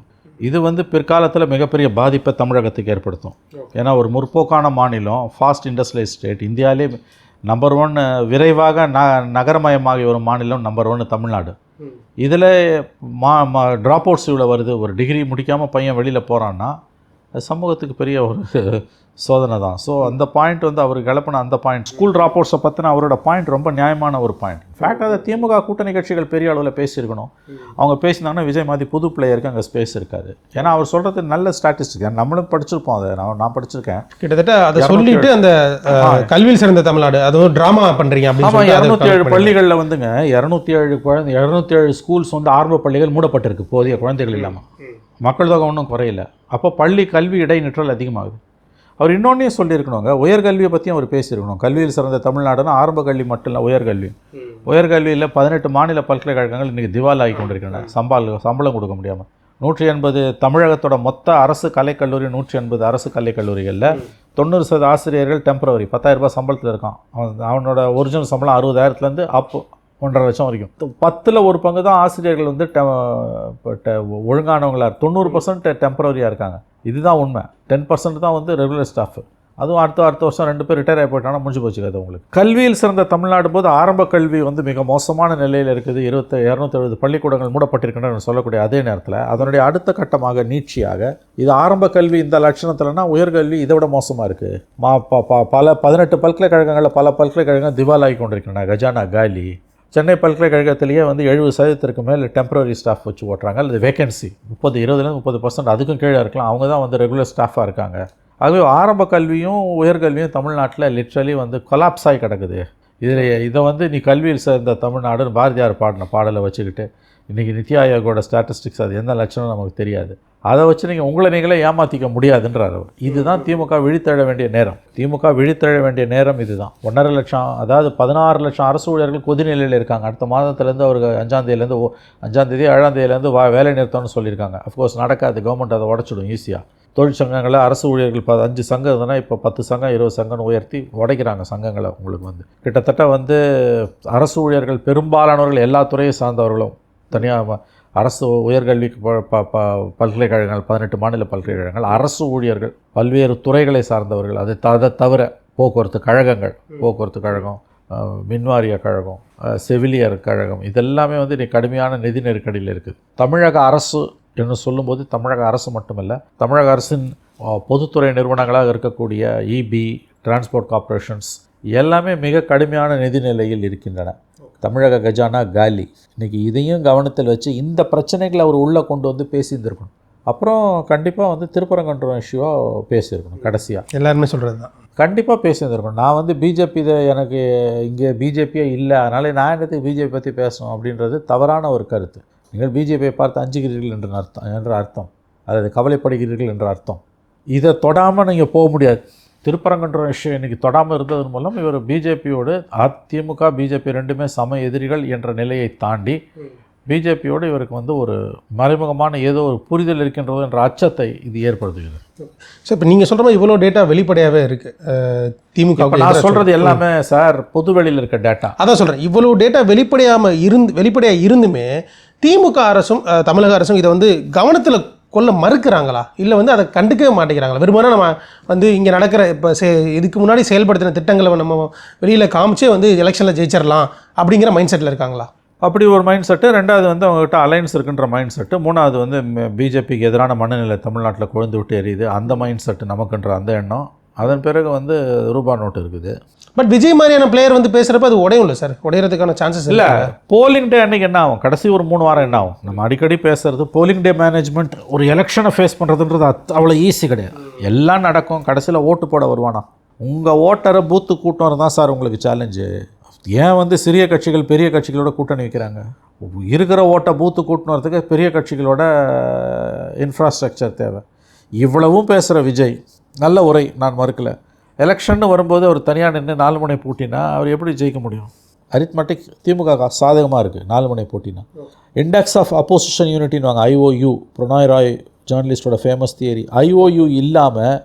இது வந்து பிற்காலத்தில் மிகப்பெரிய பாதிப்பை தமிழகத்துக்கு ஏற்படுத்தும். ஏன்னா ஒரு முற்போக்கான மாநிலம், ஃபாஸ்ட் இண்டஸ்ட்ரியல் ஸ்டேட், இந்தியாவிலே நம்பர் 1 விரைவாக நகரமயமாகி வரும் மாநிலம் நம்பர் 1 தமிழ்நாடு. இதில் ட்ராப் அவுட்ஸ் இவ்வளோ வருது. ஒரு டிகிரி முடிக்காமல் பையன் வெளியில் போகிறான்னா சமூகத்துக்கு பெரிய ஒரு சோதனை தான். ஸோ அந்த பாயிண்ட் வந்து அவர் கிளப்பின அந்த பாயிண்ட், ஸ்கூல் ட்ராப் அவுட்ஸை பற்றின அவரோட பாயிண்ட் ரொம்ப நியாயமான ஒரு பாயிண்ட். இன்ஃபேக்ட் அதை திமுக கூட்டணி கட்சிகள் பெரிய அளவில் பேசியிருக்கணும். அவங்க பேசினாங்கன்னா விஜய் மாதிரி புது பிளேயருக்கு அங்கே ஸ்பேஸ் இருக்காது. ஏன்னா அவர் சொல்கிறது நல்ல ஸ்டாட்டிஸ்டிக். நம்மளும் படிச்சிருப்போம். அதை நான் படிச்சிருக்கேன். கிட்டத்தட்ட அதை சொல்லிட்டு அந்த கல்வியில் சிறந்த தமிழ்நாடு அதுவும் ட்ராமா பண்ணுறீங்க அப்படின்னு 207 பள்ளிகளில் வந்துங்க 207 ஸ்கூல்ஸ் வந்து ஆரம்ப பள்ளிகள் மூடப்பட்டிருக்கு போதிய குழந்தைகள் இல்லாமல். மக்கள் தொகை ஒன்றும் குறையில. அப்போ பள்ளி கல்வி இடைநிற்றல் அதிகமாகுது. அவர் இன்னொன்றையும் சொல்லியிருக்கணுங்க, உயர்கல்வியை பற்றியும் அவர் பேசியிருக்கணும். கல்வியில் சிறந்த தமிழ்நாடுனா ஆரம்ப கல்வி மட்டும் இல்லை, உயர்கல்வியில் 18 மாநில பல்கலைக்கழகங்கள் இன்றைக்கி திவால் ஆகி கொண்டிருக்கின்றன. சம்பளம் கொடுக்க முடியாமல். 180 தமிழகத்தோட மொத்த அரசு கலைக்கல்லூரி 180 அரசு கலைக்கல்லூரிகளில் 90% ஆசிரியர்கள் டெம்பரவரி 10,000 ரூபாய் சம்பளத்தில் இருக்கான். அவனோட ஒரிஜினல் சம்பளம் 60,000 அப் 1.5 லட்சம் வரைக்கும். 10ல் 1 பங்கு தான் ஆசிரியர்கள் வந்து ஒழுங்கானவங்களாக 90% டெம்பரரியாக இருக்காங்க. இதுதான் உண்மை. 10% தான் வந்து ரெகுலர் ஸ்டாஃப். அதுவும் அடுத்த வருஷம் 2 பேர் ரிட்டையர் ஆகி போயிட்டாங்கன்னா முடிஞ்சு போச்சுக்காது உங்களுக்கு. கல்வியில் சிறந்த தமிழ்நாடு போது ஆரம்ப கல்வி வந்து மிக மோசமான நிலையில் இருக்குது. 270 பள்ளிக்கூடங்கள் மூடப்பட்டிருக்கின்றன சொல்லக்கூடிய அதே நேரத்தில் அதனுடைய அடுத்த கட்டமாக நீட்சியாக இது ஆரம்ப கல்வி இந்த லட்சணத்தில்னா உயர்கல்வி இதை விட மோசமாக இருக்குது. பல 18 பல்கலைக்கழகங்களில் பல பல்கலைக்கழகங்கள் திவால் ஆகி கொண்டிருக்கின்றன. கஜானா காலி. சென்னை பல்கலைக்கழகத்திலேயே வந்து 70% மேல் டெம்பரரி ஸ்டாஃப் வச்சு ஓட்டுறாங்க. அல்லது வேகன்சி 30% அதுக்கும் கீழே இருக்கலாம். அவங்க தான் வந்து ரெகுலர் ஸ்டாஃபாக இருக்காங்க. ஆகவே ஆரம்ப கல்வியும் உயர்கல்வியும் தமிழ்நாட்டில் லிட்ரலி வந்து கொலாப்ஸ் ஆகி கிடக்குது. இதை வந்து நீ கல்வியில் சேர்ந்த தமிழ்நாடுன்னு பாரதியார் பாடின பாடலை வச்சுக்கிட்டு இன்றைக்கி நித்தி ஆயோகோட ஸ்டாட்டிஸ்டிக்ஸ் அது எந்த லட்சணம் நமக்கு தெரியாது. அதை வச்சு உங்களை நீங்களே ஏமாற்றிக்க முடியாதுன்றார் அவர். இதுதான் திமுக விழித்தெழ வேண்டிய நேரம். இதுதான். 1.5 லட்சம், அதாவது 16 லட்சம் அரசு ஊழியர்கள் கொதிநிலையில் இருக்காங்க. அடுத்த மாதத்துலேருந்து அவருக்கு 5ஆம் தேதி 7ஆம் தேதியிலேருந்து வேலை நிறுத்தம்னு சொல்லியிருக்காங்க. அஃப்கோர்ஸ் நடக்காது. கவர்மெண்ட் அதை உடச்சிடும் ஈஸியாக. தொழிற்சங்கங்களை அரசு ஊழியர்கள் 5 சங்கம் இருந்ததுன்னா இப்போ 10 சங்கம் 20 சங்கம்னு உயர்த்தி உடைக்கிறாங்க சங்கங்களை. உங்களுக்கு வந்து கிட்டத்தட்ட வந்து அரசு ஊழியர்கள் பெரும்பாலானவர்கள் எல்லா துறையை சார்ந்தவர்களும் தனியாக அரசு உயர்கல்விக்கு பல்கலைக்கழகங்கள் 18 மாநில பல்கலைக்கழகங்கள், அரசு ஊழியர்கள் பல்வேறு துறைகளை சார்ந்தவர்கள், அதை தவிர போக்குவரத்து கழகம், மின்வாரிய கழகம், செவிலியர் கழகம், இதெல்லாமே வந்து இன்றைக்கி கடுமையான நிதி நெருக்கடியில் இருக்குது. தமிழக அரசு என்று சொல்லும்போது தமிழக அரசு மட்டுமல்ல, தமிழக அரசின் பொதுத்துறை நிறுவனங்களாக இருக்கக்கூடிய இபி, டிரான்ஸ்போர்ட் கார்ப்பரேஷன்ஸ் எல்லாமே மிக கடுமையான நிதி நிலையில் இருக்கின்றன. தமிழக கஜானா காலி. இன்றைக்கி இதையும் கவனத்தில் வச்சு இந்த பிரச்சனைகளை அவர் உள்ளே கொண்டு வந்து பேசியிருந்திருக்கணும். அப்புறம் கண்டிப்பாக வந்து திருப்பரங்குன்றம் இஷ்யூவாக பேசியிருக்கணும். கடைசியாக எல்லாருமே சொல்கிறது தான் கண்டிப்பாக பேசியிருந்திருக்கணும். நான் வந்து பிஜேபி எனக்கு இங்கே பிஜேபியே இல்லை, அதனால் நான் என்னத்துக்கு பிஜேபி பற்றி பேசணும் அப்படின்றது தவறான ஒரு கருத்து. நீங்கள் பிஜேபியை பார்த்து அஞ்சுகிறீர்கள் என்ற அர்த்தம், அதாவது கவலைப்படுகிறீர்கள் என்ற அர்த்தம். இதை தொடாமல் நீங்கள் போக முடியாது. திருப்பரங்குன்றம் விஷயம் இன்றைக்கி தொடாமல் இருந்ததன் மூலம் இவர் பிஜேபியோடு அதிமுக பிஜேபி ரெண்டுமே சம எதிரிகள் என்ற நிலையை தாண்டி பிஜேபியோடு இவருக்கு வந்து ஒரு மறைமுகமான ஏதோ ஒரு புரிதல் இருக்கின்றது என்ற அச்சத்தை இது ஏற்படுத்துகிறது. ஸோ இப்போ நீங்கள் சொல்கிற மாதிரி இவ்வளோ டேட்டா வெளிப்படையாகவே இருக்குது திமுக. நான் சொல்கிறது எல்லாமே சார் பொதுவெளியில் இருக்க டேட்டா. அதான் சொல்கிறேன், இவ்வளோ டேட்டா வெளிப்படையாக இருந்துமே திமுக அரசும் தமிழக அரசும் இதை வந்து கவனத்தில் கொள்ள மறுக்கிறாங்களா, இல்லை வந்து அதை கண்டுக்கவே மாட்டேங்கிறாங்களா? வெறுமனே நம்ம வந்து இங்கே நடக்கிற இப்போ இதுக்கு முன்னாடி செயல்படுத்தின திட்டங்களை நம்ம வெளியில் காமிச்சே வந்து எலெக்ஷனில் ஜெயிச்சிடலாம் அப்படிங்கிற மைண்ட் செட்டில் இருக்காங்களா? அப்படி ஒரு மைண்ட் செட்டு. ரெண்டாவது வந்து அவங்ககிட்ட அலைன்ஸ் இருக்குன்ற மைண்ட் செட்டு. மூணாவது வந்து பிஜேபிக்கு எதிரான மனநிலை தமிழ்நாட்டில் கொழுந்து விட்டு எரியுது, அந்த மைண்ட் செட்டு நமக்குன்ற அந்த எண்ணம். அதன் பிறகு வந்து ரூபா நோட்டு இருக்குது. பட் விஜய் மாதிரியான பிளேயர் வந்து பேசுகிறப்ப அது உடையும் இல்லை சார், உடையிறதுக்கான சான்சஸ் இல்லை. போலிங் டே அன்றைக்கி என்ன ஆகும், கடைசி ஒரு 3 வாரம் என்ன ஆகும்? நம்ம அடிக்கடி பேசுகிறது போலிங் டே மேனேஜ்மெண்ட். ஒரு எலெக்ஷனை ஃபேஸ் பண்ணுறதுன்றது அவ்வளோ ஈஸி கிடையாது. எல்லாம் நடக்கும், கடைசியில் ஓட்டு போட வருவானா? உங்கள் ஓட்டரை பூத்து கூட்டம் தான் சார் உங்களுக்கு சேலஞ்சு. ஏன் வந்து சிறிய கட்சிகள் பெரிய கட்சிகளோட கூட்டணி வைக்கிறாங்க? இருக்கிற ஓட்டை பூத்து கூட்டணும் வரதுக்கு பெரிய கட்சிகளோட இன்ஃப்ராஸ்ட்ரக்சர் தேவை. இவ்வளவும் பேசுகிற விஜய், நல்ல உரை, நான் மறுக்கலை. எலெக்ஷன் வரும்போது அவர் தனியாக நின்று 4 முனை போட்டினா அவர் எப்படி ஜெயிக்க முடியும்? அரித்மெட்டிக் திமுக சாதகமாக இருக்குது 4 முனை போட்டினா. இண்டெக்ஸ் ஆஃப் அப்போசிஷன் யூனிட்டின்னு வாங்க, IOU, பிரணாய் ராய் ஜேர்னலிஸ்டோட ஃபேமஸ் தியரி. IOU இல்லாமல்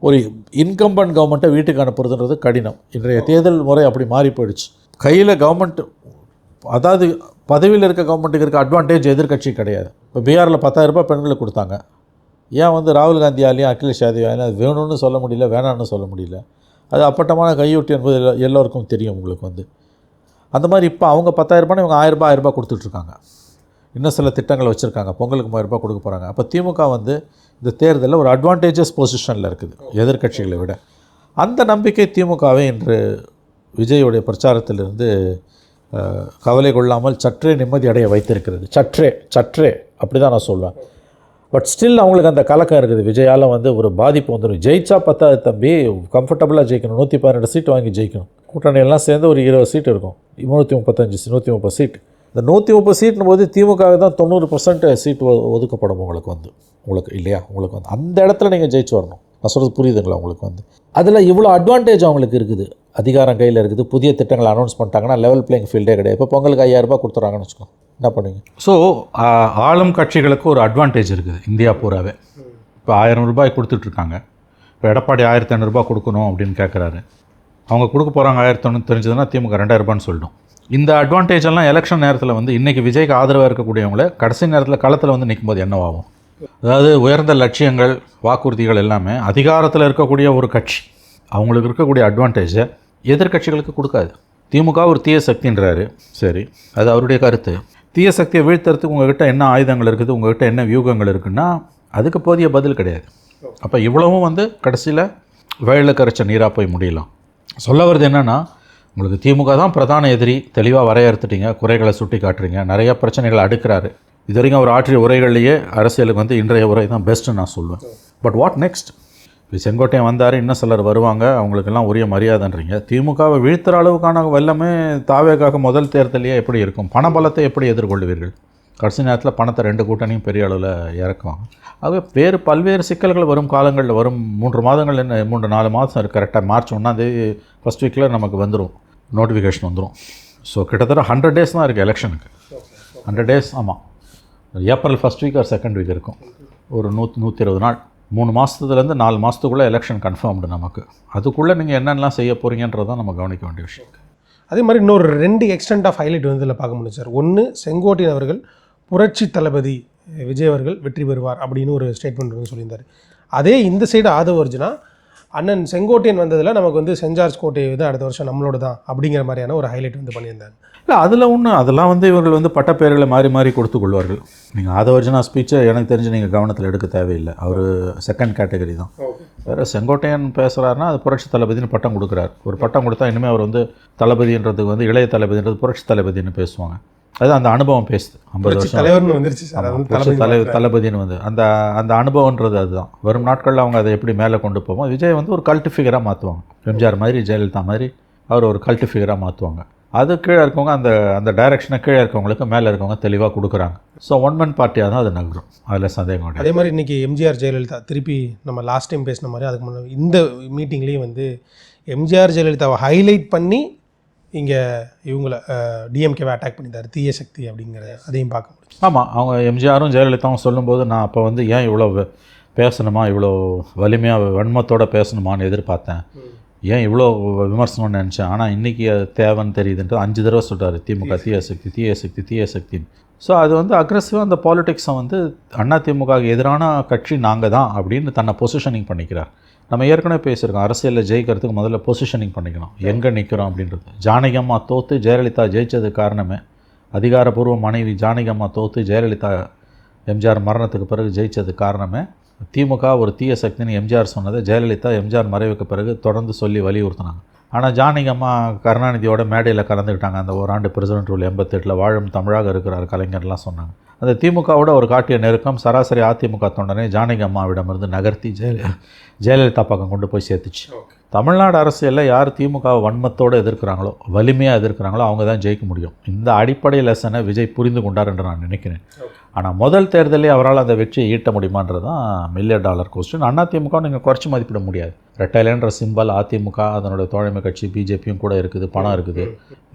ஒரு இன்கம்பன்ட் கவர்மெண்ட்டை வீட்டுக்கு அனுப்புறதுன்றது கடினம். இன்றைய தேர்தல் முறை அப்படி மாறி போயிடுச்சு. கையில் கவர்மெண்ட், அதாவது பதவியில் இருக்க கவர்மெண்ட்டுக்கு இருக்க அட்வான்டேஜ் எதிர்கட்சி கிடையாது. இப்போ பீகாரில் 10,000 ரூபாய் பெண்களுக்கு கொடுத்தாங்க. ஏன் வந்து ராகுல் காந்தியாலையும் அகிலேஷ் யாதவாலையும் அது வேணும்னு சொல்ல முடியல, வேணான்னு சொல்ல முடியல? அது அப்பட்டமான கையூட்டி என்பது எல்லோருக்கும் தெரியும் உங்களுக்கு வந்து. அந்த மாதிரி இப்போ அவங்க 10,000 ரூபாய், இவங்க 1000 ரூபாய் கொடுத்துட்ருக்காங்க. இன்னும் சில திட்டங்கள் வச்சுருக்காங்க, பொங்கலுக்கு 1000 ரூபாய் கொடுக்க போகிறாங்க. அப்போ திமுக வந்து இந்த தேர்தலில் ஒரு அட்வான்டேஜஸ் பொசிஷனில் இருக்குது எதிர்கட்சிகளை விட. அந்த நம்பிக்கை திமுகவை இன்று விஜயோடைய பிரச்சாரத்திலிருந்து கவலை கொள்ளாமல் சற்றே நிம்மதி அடைய வைத்திருக்கிறது. சற்றே அப்படி தான் நான் சொல்வேன். பட் ஸ்டில் அவங்களுக்கு அந்த கலக்கம் இருக்குது. விஜயால் வந்து ஒரு பாதிப்பு வந்துடும். ஜெயிச்சா 10 தம்பி, கம்ஃபர்டபுளாக ஜெயிக்கணும். 112 சீட்டு வாங்கி ஜெயிக்கணும். கூட்டணியெல்லாம் சேர்ந்து ஒரு 20 சீட் இருக்கும், 335 130 சீட். இந்த 130 சீட்னும் போது திமுக தான் 90% சீட் ஒதுக்கப்படும் உங்களுக்கு இல்லையா? உங்களுக்கு வந்து அந்த இடத்துல நீங்கள் ஜெயிச்சு வரணும். நான் சொல்கிறது புரியுதுங்களா உங்களுக்கு வந்து? அதில் இவ்வளோ அட்வான்டேஜ் அவங்களுக்கு இருக்குது. அதிகாரம் கையில் இருக்குது. புதிய திட்டங்களை அனௌன்ஸ் பண்ணிட்டாங்கன்னா லெவல் பிளேயிங் ஃபீல்டே கிடையாது. இப்போ பொங்கலுக்கு 5000 ரூபாய் கொடுத்துட்றாங்கன்னு வச்சுக்கோ, என்ன பண்ணுவீங்க? ஸோ ஆளும் கட்சிகளுக்கு ஒரு அட்வான்டேஜ் இருக்குது இந்தியா பூராவே. இப்போ 1000 ரூபாய் கொடுத்துட்ருக்காங்க. இப்போ எடப்பாடி 1500 ரூபாய் கொடுக்கணும் அப்படின்னு கேட்குறாரு. அவங்க கொடுக்க போகிறாங்க 1000 தெரிஞ்சதுன்னா திமுக 2000 ரூபான்னு சொல்லிடும். இந்த அட்வான்டேஜ் எல்லாம் எலெக்ஷன் நேரத்தில் வந்து இன்றைக்கி விஜய்க்கு ஆதரவாக இருக்கக்கூடியவங்கள கடைசி நேரத்தில் களத்தில் வந்து நிற்கும்போது என்னவாகும்? அதாவது உயர்ந்த லட்சியங்கள், வாக்குறுதிகள் எல்லாமே அதிகாரத்தில் இருக்கக்கூடிய ஒரு கட்சி அவங்களுக்கு இருக்கக்கூடிய அட்வான்டேஜை எதிர்கட்சிகளுக்கு கொடுக்காது. திமுக ஒரு தீய சக்தின்றாரு, சரி, அது அவருடைய கருத்து. தீய சக்தியை வீழ்த்துறதுக்கு உங்கள்கிட்ட என்ன ஆயுதங்கள் இருக்குது, உங்கள்கிட்ட என்ன வியூகங்கள் இருக்குன்னா அதுக்கு போதிய பதில் கிடையாது. அப்போ இவ்வளவும் வந்து கடைசியில் வயலில் கரைச்ச நீராக போய் முடியலாம். சொல்ல வருது என்னென்னா, உங்களுக்கு திமுக தான் பிரதான எதிரி, தெளிவாக வரையறுத்துட்டீங்க, குறைகளை சுட்டி காட்டுறீங்க, நிறைய பிரச்சனைகளை அடுக்கிறாரு. இது வரைக்கும் அவர் ஆற்றிய உரைகள்லேயே அரசியலுக்கு வந்து இன்றைய உரை தான் பெஸ்ட்டுன்னு நான் சொல்லுவேன். But what next? இப்போ செங்கோட்டையன் வந்தார், இன்னும் சிலர் வருவாங்க, அவங்களுக்கெல்லாம் உரிய மரியாதைன்றீங்க. திமுகவை வீழ்த்துற அளவுக்கான வெள்ளமே தாவேக்காக முதல் தேர்தலையே எப்படி இருக்கும்? பணபலத்தை எப்படி எதிர்கொள்வீர்கள்? கடைசி நேரத்தில் பணத்தை 2 கூட்டணியும் பெரிய அளவில் இறக்குவாங்க. ஆகவே பல்வேறு சிக்கல்கள் வரும் காலங்களில், வரும் 3 மாதங்கள், என்ன 3-4 மாதம் இருக்குது. கரெக்டாக மார்ச் 1 ஃபஸ்ட் வீக்கில் நமக்கு வந்துடும், நோட்டிஃபிகேஷன் வந்துடும். ஸோ கிட்டத்தட்ட 100 டேஸ் தான் இருக்குது எலெக்ஷனுக்கு. 100 டேஸ், ஆமாம். April first week or second week இருக்கும். ஒரு 120 நாள், 3 மாதத்துலேருந்து 4 மாதத்துக்குள்ளே எலெக்ஷன் கன்ஃபார்ம்டு நமக்கு. அதுக்குள்ளே நீங்கள் என்னென்னலாம் செய்ய போகிறீங்கன்றது தான் நம்ம கவனிக்க வேண்டிய விஷயம். அதே மாதிரி இன்னொரு 2 எக்ஸ்டெண்ட் ஆஃப் ஹைலைட் வந்து இதில் பார்க்க முடியும் சார். ஒன்று, செங்கோட்டையன் அவர்கள் புரட்சி தளபதி விஜய் அவர்கள் வெற்றி பெறுவார் அப்படின்னு ஒரு ஸ்டேட்மெண்ட் வந்து சொல்லியிருந்தார். அதே இந்த சைடு ஆதவ அர்ஜுனா, அண்ணன் செங்கோட்டையன் வந்ததில் நமக்கு வந்து சென்ட் ஜார்ஜ் கோட்டை வந்து அடுத்த வருஷம் நம்மளோட தான் அப்படிங்கிற மாதிரியான ஒரு ஹைலைட் வந்து பண்ணியிருந்தாங்க. இல்லை, அதில் ஒன்று, அதெல்லாம் வந்து இவர்கள் வந்து பட்டப்பேர்களை மாறி கொடுத்து கொள்வார்கள். நீங்கள் ஆதவ அர்ஜுனா ஸ்பீச்சை எனக்கு தெரிஞ்சு நீங்கள் கவனத்தில் எடுக்க தேவையில்லை. அவர் செகண்ட் கேட்டகரி தான். வேறு செங்கோட்டையன் பேசுகிறாருன்னா அது புரட்சி தளபதினு பட்டம் கொடுக்குறாரு. ஒரு பட்டம் கொடுத்தா இனிமேல் அவர் வந்து தளபதின்றதுக்கு வந்து இளைய தளபதின்றது புரட்சி தளபதினு பேசுவாங்க. அது அந்த அனுபவம் பேசுது. 50 வருஷம் தலைவர்னு வந்துருச்சு சார், தளபதினு வந்து அந்த அனுபவன்றது அதுதான். வரும் நாட்களில் அவங்க அதை எப்படி மேலே கொண்டு போவோம். விஜய் வந்து ஒரு கல்ட்டு ஃபிகராக மாற்றுவாங்க. எம்ஜிஆர் மாதிரி, ஜெயலலிதா மாதிரி அவர் ஒரு கல்ட்டு ஃபிகராக மாற்றுவாங்க. அது கீழே இருக்கவங்க அந்த டைரெக்ஷனை கீழே இருக்கவங்களுக்கு மேலே இருக்கவங்க தெளிவாக கொடுக்குறாங்க. ஸோ ஒன்மேன் பார்ட்டியாக தான் அது நகரும், அதில் சந்தேகம் கிடையாது. அதே மாதிரி இன்றைக்கி எம்ஜிஆர் ஜெயலலிதா திருப்பி நம்ம லாஸ்ட் டைம் பேசின மாதிரி அதுக்கு முன்னாடி இந்த மீட்டிங்லேயும் வந்து எம்ஜிஆர் ஜெயலலிதாவை ஹைலைட் பண்ணி இங்கே இவங்கள டிஎம்கேவை அட்டாக் பண்ணியிருந்தார் தீய சக்தி அப்படிங்கிற அதையும் பார்க்க முடியும். ஆமாம், அவங்க எம்ஜிஆரும் ஜெயலலிதாவும் சொல்லும்போது நான் அப்போ வந்து ஏன் இவ்வளோ பேசணுமா, இவ்வளோ வலிமையாக வன்மத்தோடு பேசணுமான்னு எதிர்பார்த்தேன், ஏன் இவ்வளோ விமர்சனம்னு நினச்சேன். ஆனால் இன்றைக்கி அது தேவைன்னு தெரியுதுன்ட்டு 5 தடவை சொல்கிறார் திமுக தீய சக்தி தீய சக்தி தீய சக்தின்னு. ஸோ அது வந்து அக்ரெசிவாக அந்த பாலிடிக்ஸை வந்து அதிமுகவுக்கு எதிரான கட்சி நாங்கள் தான் அப்படின்னு தன்னை பொசிஷனிங் பண்ணிக்கிறார். நம்ம ஏற்கனவே பேசியிருக்கோம், அரசியலில் ஜெயிக்கிறதுக்கு முதல்ல பொசிஷனிங் பண்ணிக்கணும், எங்கே நிற்கிறோம் அப்படின்றது. ஜானகி அம்மா தோற்று ஜெயலலிதா ஜெயித்தது காரணமே, அதிகாரப்பூர்வ மனைவி ஜானகி அம்மா தோற்று ஜெயலலிதா எம்ஜிஆர் மரணத்துக்கு பிறகு ஜெயித்தது காரணமே திமுக ஒரு தீய சக்தின்னு எம்ஜிஆர் சொன்னதை ஜெயலலிதா எம்ஜிஆர் மறைவுக்கு பிறகு தொடர்ந்து சொல்லி வலியுறுத்தினாங்க. ஆனால் ஜானகி அம்மா கருணாநிதியோட மேடையில் கலந்துக்கிட்டாங்க. அந்த ஓராண்டு பிரசிடென்ட் ரூல் 88 வாழும் தமிழாக இருக்கிறார் கலைஞர்லாம் சொன்னாங்க. அந்த திமுகவோட ஒரு காட்டிய நெருக்கம் சராசரி அதிமுக தொண்டனை ஜானகி அம்மாவிடமிருந்து நகர்த்தி ஜெயலலிதா பக்கம் கொண்டு போய் சேர்த்துச்சு. தமிழ்நாடு அரசியலில் யார் திமுகவை வன்மத்தோடு எதிர்க்கிறாங்களோ, வலிமையாக எதிர்க்கிறாங்களோ அவங்க தான் ஜெயிக்க முடியும். இந்த அடிப்படை லெசனை விஜய் புரிந்து கொண்டார் என்று நான் நினைக்கிறேன். ஆனால் முதல் தேர்தலே அவரால் அந்த வெற்றியை ஈட்ட முடியுமான்றது தான் $1,000,000 கொஸ்டின். அதிமுக நீங்கள் குறைச்சி மதிப்பிட முடியாது. ரெட்டைலன்ற சிம்பல் அதிமுக, அதனுடைய தோழமை கட்சி பிஜேபியும் கூட இருக்குது, பணம் இருக்குது.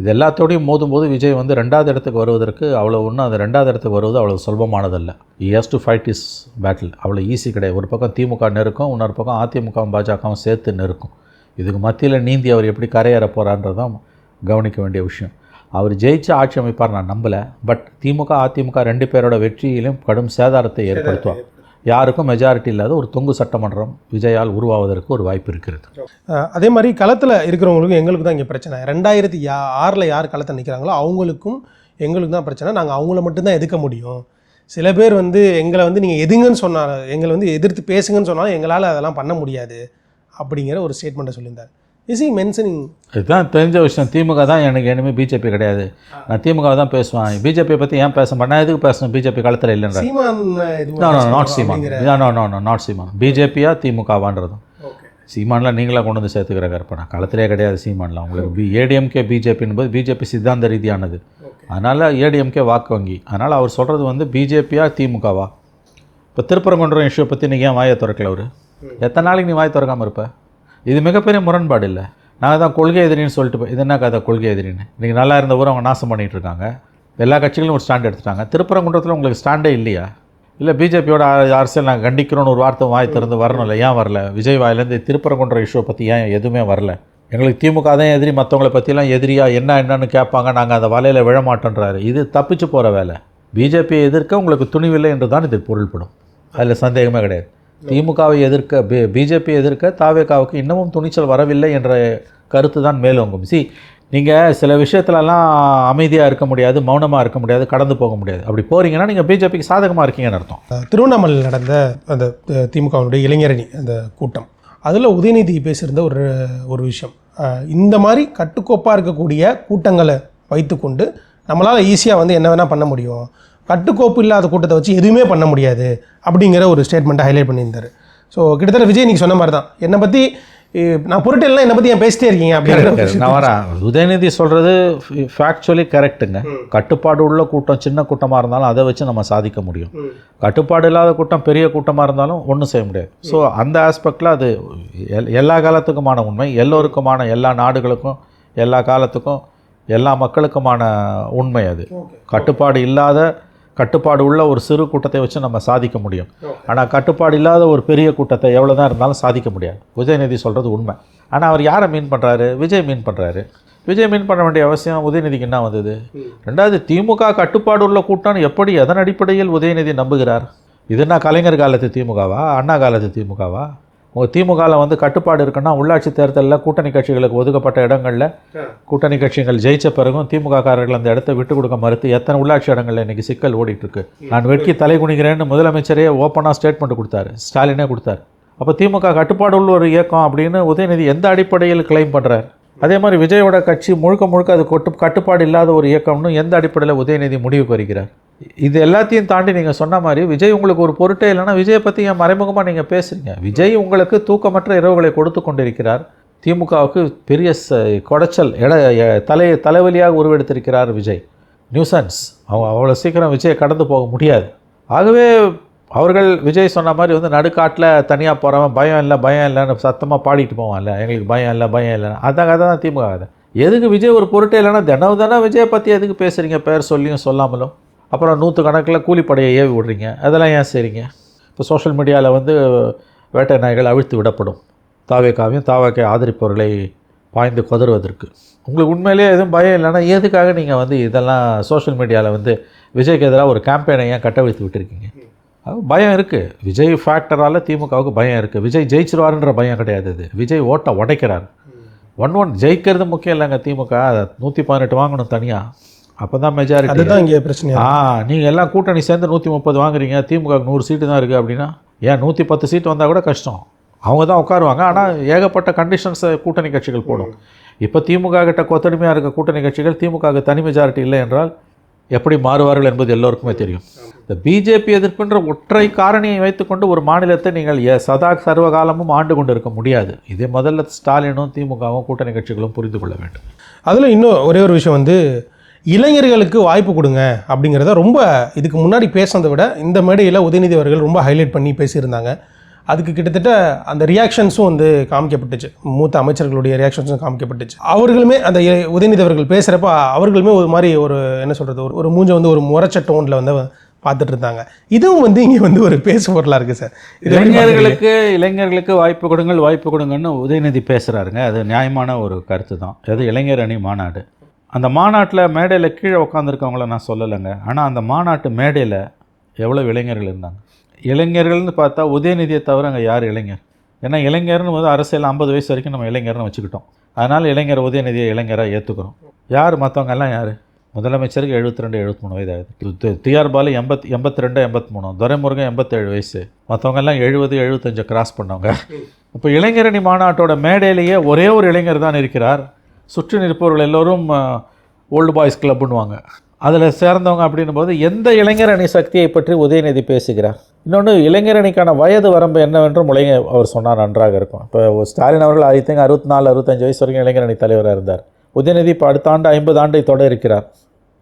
இது எல்லாத்தோடையும் மோதும்போது விஜய் வந்து 2வது இடத்துக்கு வருவதற்கு அவ்வளோ ஒன்றும், அந்த 2வது இடத்துக்கு வருவது அவ்வளோ சுலபமானதல்ல. he has to fight his battle. அவ்வளோ ஈஸி கிடையாது. ஒரு பக்கம் திமுக நெருக்கும், இன்னொரு பக்கம் அதிமுகவும் பாஜகவும் சேர்த்து நெருக்கும். இதுக்கு மத்தியில் நீந்தி அவர் எப்படி கரையேற போகிறான்றதான் கவனிக்க வேண்டிய விஷயம். அவர் ஜெயிச்சு ஆட்சி அமைப்பார் நான் நம்பலை. பட் திமுக அதிமுக 2 பேரோட வெற்றியிலும் கடும் சேதாரத்தை ஏற்படுத்துவார். யாருக்கும் மெஜாரிட்டி இல்லாத ஒரு தொங்கு சட்டமன்றம் விஜயால் உருவாவதற்கு ஒரு வாய்ப்பு இருக்கிறது. அதே மாதிரி களத்தில் இருக்கிறவங்களுக்கும் எங்களுக்கு தான் இங்கே பிரச்சனை. 2006 யார் களத்தில் நிற்கிறாங்களோ அவங்களுக்கும் எங்களுக்கு தான் பிரச்சனை. நாங்கள் அவங்கள மட்டும்தான் எதிர்க்க முடியும். சில பேர் வந்து எங்களை வந்து நீங்கள் எதுங்கன்னு சொன்னாலும், எங்களை வந்து எதிர்த்து பேசுங்கன்னு சொன்னாலும் எங்களால் அதெல்லாம் பண்ண முடியாது அப்படிங்கிற ஒரு ஸ்டேட்மெண்ட்டை சொல்லியிருந்தார். Is he mentioning? இதுதான் தெரிஞ்ச விஷயம். திமுக தான் எனக்கு இனிமே பிஜேபி கிடையாது, நான் திமுக தான் பேசுவேன். பிஜேபியை பற்றி ஏன் பேச மாட்டேன், எதுக்கு பேசணும், பிஜேபி களத்தில் இல்லைன்ற. நாட் சீமான் பிஜேபியா திமுகவான்றதும் சீமான்லாம் நீங்களாக கொண்டு வந்து சேர்த்துக்கிற கற்பனை. களத்திலே கிடையாது சீமான்லாம். உங்களுக்கு ஏடிஎம்கே பிஜேபின்னு போது பிஜேபி சித்தாந்த ரீதியானது, அதனால் ஏடிஎம்கே வாக்கு வங்கி. அதனால் அவர் சொல்கிறது வந்து பிஜேபியா திமுகவா. இப்போ திருப்பரங்குன்றம் இஷ்யூ பற்றி நீங்கள் ஏன் வாயை திறக்கல? அவர் எத்தனை நாளைக்கு நீ வாய் திறக்காமல் இருப்ப? இது மிகப்பெரிய முரண்பாடு இல்லை. நாங்கள் தான் கொள்கை எதிரின்னு சொல்லிட்டு இது என்ன கதை கொள்கை எதிரின்னு? இன்றைக்கி நல்லா இருந்த ஊர் அவங்க நாசம் பண்ணிகிட்டு இருக்காங்க. எல்லா கட்சிகளும் ஒரு ஸ்டாண்ட் எடுத்துட்டாங்க. திருப்பரங்குன்றத்தில் உங்களுக்கு ஸ்டாண்டே இல்லையா? இல்லை பிஜேபியோட அரசியல் நாங்கள் கண்டிக்கிறோன்னு ஒரு வார்த்தை வாய் திறந்து வரணும் இல்லை, ஏன் வரல? விஜய் வாயிலேருந்து திருப்பரங்குன்ற இஷ்யூவை பற்றி ஏன் எதுவுமே வரல? எங்களுக்கு திமுக தான் எதிரி, மற்றவங்களை பற்றிலாம் எதிரியா என்னன்னு கேட்பாங்க, நாங்கள் அந்த வலையில் விழமாட்டோன்றாரு. இது தப்பிச்சு போகிற வேலை. பிஜேபியை எதிர்க்க உங்களுக்கு துணிவில்லை என்று தான் இது பொருள்படும். அதில் சந்தேகமே கிடையாது. திமுகவை எதிர்க்க பிஜேபியை எதிர்க்க தாவேகாவுக்கு இன்னமும் துணிச்சல் வரவில்லை என்ற கருத்து தான் மேலோங்கும். நீங்கள் சில விஷயத்துலலாம் அமைதியாக இருக்க முடியாது, மௌனமாக இருக்க முடியாது, கடந்து போக முடியாது. அப்படி போகிறீங்கன்னா நீங்கள் பிஜேபிக்கு சாதகமாக இருக்கீங்கன்னு அர்த்தம். திருவண்ணாமலையில் நடந்த அந்த திமுகவுடைய இளைஞரணி அந்த கூட்டம், அதில் உதயநிதி பேசியிருந்த ஒரு விஷயம், இந்த மாதிரி கட்டுக்கோப்பாக இருக்கக்கூடிய கூட்டங்களை வைத்துக்கொண்டு நம்மளால் ஈஸியாக வந்து என்ன வேணால் பண்ண முடியும், கட்டுக்கோப்பு இல்லாத கூட்டத்தை வச்சு எதுவுமே பண்ண முடியாது அப்படிங்கிற ஒரு ஸ்டேட்மெண்ட்டை ஹைலைட் பண்ணியிருந்தார். ஸோ கிட்டத்தட்ட விஜய் நீங்கள் சொன்ன மாதிரி தான், என்னை பற்றி நான் பொருட்டெல்லாம் என்னை பற்றி ஏன் பேசிட்டே இருக்கீங்க அப்படின்னு நான் வரேன். உதயநிதி சொல்கிறது ஃபேக்சுவலி கரெக்டுங்க. கட்டுப்பாடு உள்ள கூட்டம் சின்ன கூட்டமாக இருந்தாலும் அதை வச்சு நம்ம சாதிக்க முடியும். கட்டுப்பாடு இல்லாத கூட்டம் பெரிய கூட்டமாக இருந்தாலும் ஒன்றும் செய்ய முடியாது. ஸோ அந்த ஆஸ்பெக்டில் அது எல்லா காலத்துக்குமான உண்மை, எல்லோருக்குமான, எல்லா நாடுகளுக்கும் எல்லா காலத்துக்கும் எல்லா மக்களுக்குமான உண்மை. அது கட்டுப்பாடு உள்ள ஒரு சிறு கூட்டத்தை வச்சு நம்ம சாதிக்க முடியும். ஆனால் கட்டுப்பாடு இல்லாத ஒரு பெரிய கூட்டத்தை எவ்வளோ தான் இருந்தாலும் சாதிக்க முடியாது. உதயநிதி சொல்கிறது உண்மை. ஆனால் அவர் யாரை மீன் பண்ணுறாரு? விஜய் மீன் பண்ணுறாரு. விஜய் மீன் பண்ண வேண்டிய அவசியம் உதயநிதிக்கு என்ன வந்தது? 2வது, திமுக கட்டுப்பாடு உள்ள கூட்டம் எப்படி, எதன் அடிப்படையில் உதயநிதி நம்புகிறார்? இதுனா கலைஞர் காலத்து திமுகவா, அண்ணா காலத்து திமுகவா? உங்கள் திமுகவில் வந்து கட்டுப்பாடு இருக்குன்னா உள்ளாட்சி தேர்தலில் கூட்டணி கட்சிகளுக்கு ஒதுக்கப்பட்ட இடங்களில் கூட்டணி கட்சிகள் ஜெயித்த பிறகும் திமுககாரர்கள் அந்த இடத்த விட்டு கொடுக்க மறுத்து எத்தனை உள்ளாட்சி இடங்களில் இன்றைக்கி சிக்கல் ஓடிட்டுருக்கு. நான் வெட்கி தலை குனிகிறேன்னு முதலமைச்சரே ஓப்பனாக ஸ்டேட்மெண்ட் கொடுத்தாரு, ஸ்டாலினே கொடுத்தாரு. அப்போ திமுக கட்டுப்பாடு உள்ள ஒரு இயக்கம் அப்படின்னு உதயநிதி எந்த அடிப்படையில் கிளைம் பண்ணுறார்? அதே மாதிரி விஜயோட கட்சி முழுக்க அது கட்டுப்பாடு இல்லாத ஒரு இயக்கம்னு எந்த அடிப்படையில் உதயநிதி முடிவு பெறுகிறார்? இது எல்லாத்தையும் தாண்டி நீங்கள் சொன்ன மாதிரி விஜய் உங்களுக்கு ஒரு பொருட்டே இல்லைன்னா விஜயை பற்றி ஏன் மறைமுகமாக நீங்கள் பேசுகிறீங்க? விஜய் உங்களுக்கு தூக்கமற்ற இரவுகளை கொடுத்து கொண்டிருக்கிறார். திமுகவுக்கு பெரிய குடைச்சல் தலைவலியாக உருவெடுத்திருக்கிறார் விஜய். நியூசன்ஸ். அவ்வளோ சீக்கிரம் விஜயை கடந்து போக முடியாது. ஆகவே அவர்கள் விஜய் சொன்ன மாதிரி வந்து நடுக்காட்டில் தனியாக போகிறவன் பயம் இல்லைன்னு சத்தமாக பாடிட்டு போவான்ல, எங்களுக்கு பயம் இல்லை. அதான் கதை தான் திமுக கதை. எதுக்கு விஜய் ஒரு பொருட்டே இல்லைன்னா தினம் விஜயை பற்றி எதுக்கு பேசுகிறீங்க, பேர் சொல்லியும் சொல்லாமலும்? அப்புறம் 100 கணக்கில் கூலிப்படையை ஏவி விடுறீங்க, அதெல்லாம் ஏன் செய்கிறீங்க? இப்போ சோஷியல் மீடியாவில் வந்து வேட்டை நாய்கள் அவிழ்த்து விடப்படும், தாவேக்காவையும் தாவேக்கை ஆதரிப்பவர்களை பாய்ந்து கொதறுவதற்கு. உங்களுக்கு உண்மையிலேயே எதுவும் பயம் இல்லைன்னா எதுக்காக நீங்கள் வந்து இதெல்லாம் சோஷியல் மீடியாவில் வந்து விஜய்க்கு எதிராக ஒரு கேம்பெயினை ஏன் கட்டவிழ்த்து விட்டுருக்கீங்க? அது பயம் இருக்குது. விஜய் ஃபேக்டரால் திமுகவுக்கு பயம் இருக்குது. விஜய் ஜெயிச்சிருவாருன்ற பயம் கிடையாது. இது விஜய் ஓட்டை உடைக்கிறார். 1-1 ஜெயிக்கிறது முக்கியம் இல்லைங்க. திமுக 118 வாங்கணும் தனியாக, அப்போ தான் மெஜாரிட்டி. அதுதான் இங்கே பிரச்சனை. நீங்கள் எல்லாம் கூட்டணி சேர்ந்து 130 வாங்குறீங்க, திமுக 100 சீட்டு தான் இருக்குது அப்படின்னா ஏன் 110 சீட்டு வந்தால் கூட கஷ்டம். அவங்க தான் உட்காருவாங்க. ஆனால் ஏகப்பட்ட கண்டிஷன்ஸை கூட்டணி கட்சிகள் போடும். இப்போ திமுக கிட்ட கொத்தடிமையாக இருக்க கூட்டணி கட்சிகள் திமுக தனி மெஜாரிட்டி இல்லை என்றால் எப்படி மாறுவார்கள் என்பது எல்லோருக்குமே தெரியும். இந்த பிஜேபி எதிர்ப்புன்ற ஒற்றை காரணியை வைத்துக்கொண்டு ஒரு மாநிலத்தை நீங்கள் சதா சர்வகாலமும் ஆண்டு கொண்டு இருக்க முடியாது. இதே முதல்ல ஸ்டாலினும் திமுகவும் கூட்டணி கட்சிகளும் புரிந்து கொள்ள வேண்டும். அதில் இன்னும் ஒரே ஒரு விஷயம் வந்து இளைஞர்களுக்கு வாய்ப்பு கொடுங்க அப்படிங்கிறத ரொம்ப இதுக்கு முன்னாடி பேசுனதை விட இந்த மேடையில் உதயநிதி அவர்கள் ரொம்ப ஹைலைட் பண்ணி பேசியிருந்தாங்க. அதுக்கு கிட்டத்தட்ட அந்த ரியாக்ஷன்ஸும் வந்து காமிக்கப்பட்டுச்சு, மூத்த அமைச்சர்களுடைய ரியாக்ஷன்ஸும் காமிக்கப்பட்டுச்சு. அவர்களுமே அந்த உதயநிதி அவர்கள் பேசுகிறப்ப அவர்களுமே ஒரு மாதிரி ஒரு என்ன சொல்கிறது, ஒரு மூஞ்ச வந்து ஒரு முறைச்ச டோனில் வந்து பார்த்துட்டு இருந்தாங்க. இதுவும் வந்து இங்கே வந்து ஒரு பேசு பொருளாக இருக்குது சார். இளைஞர்களுக்கு வாய்ப்பு கொடுங்கன்னு உதயநிதி பேசுகிறாருங்க. அது நியாயமான ஒரு கருத்து தான். அது இளைஞர் அணி மாநாடு. அந்த மாநாட்டில் மேடையில் கீழே உட்காந்துருக்கவங்கள நான் சொல்லலைங்க. ஆனால் அந்த மாநாட்டு மேடையில் எவ்வளோ இளைஞர்கள் இருந்தாங்க. இளைஞர்கள்னு பார்த்தா உதயநிதியை தவிர அங்கே யார் இளைஞர்? ஏன்னா இளைஞர்னு வந்து அரசியல் 50 வயசு வரைக்கும் நம்ம இளைஞர்னு வச்சுக்கிட்டோம். அதனால் இளைஞர் உதயநிதியை இளைஞராக ஏற்றுக்கிறோம். யார் மற்றவங்க எல்லாம் யார்? முதலமைச்சருக்கு 72-73 வயது ஆகுது. டிஆர் பாலு 82-83, துரைமுருகன் 87 வயசு. மற்றவங்க எல்லாம் 70-75 கிராஸ் பண்ணவங்க. இப்போ இளைஞரணி மாநாட்டோட மேடையிலேயே ஒரே ஒரு இளைஞர் தான் இருக்கிறார். சுற்றி நிற்பவர்கள் எல்லோரும் ஓல்டு பாய்ஸ் கிளப்புன்னுவாங்க. அதில் சேர்ந்தவங்க அப்படின்னும் போது எந்த இளைஞரணி சக்தியை பற்றி உதயநிதி பேசுகிறார்? இன்னொன்று, இளைஞரணிக்கான வயது வரம்பு என்னவென்றும் அவர் சொன்னால் நன்றாக இருக்கும். இப்போ ஸ்டாலின் அவர்கள் ஐ திங்க் 64-65 வயசு வரைக்கும் இளைஞரணி தலைவராக இருந்தார். உதயநிதி இப்போ அடுத்த ஆண்டு 50 ஆண்டை தொட இருக்கிறார்.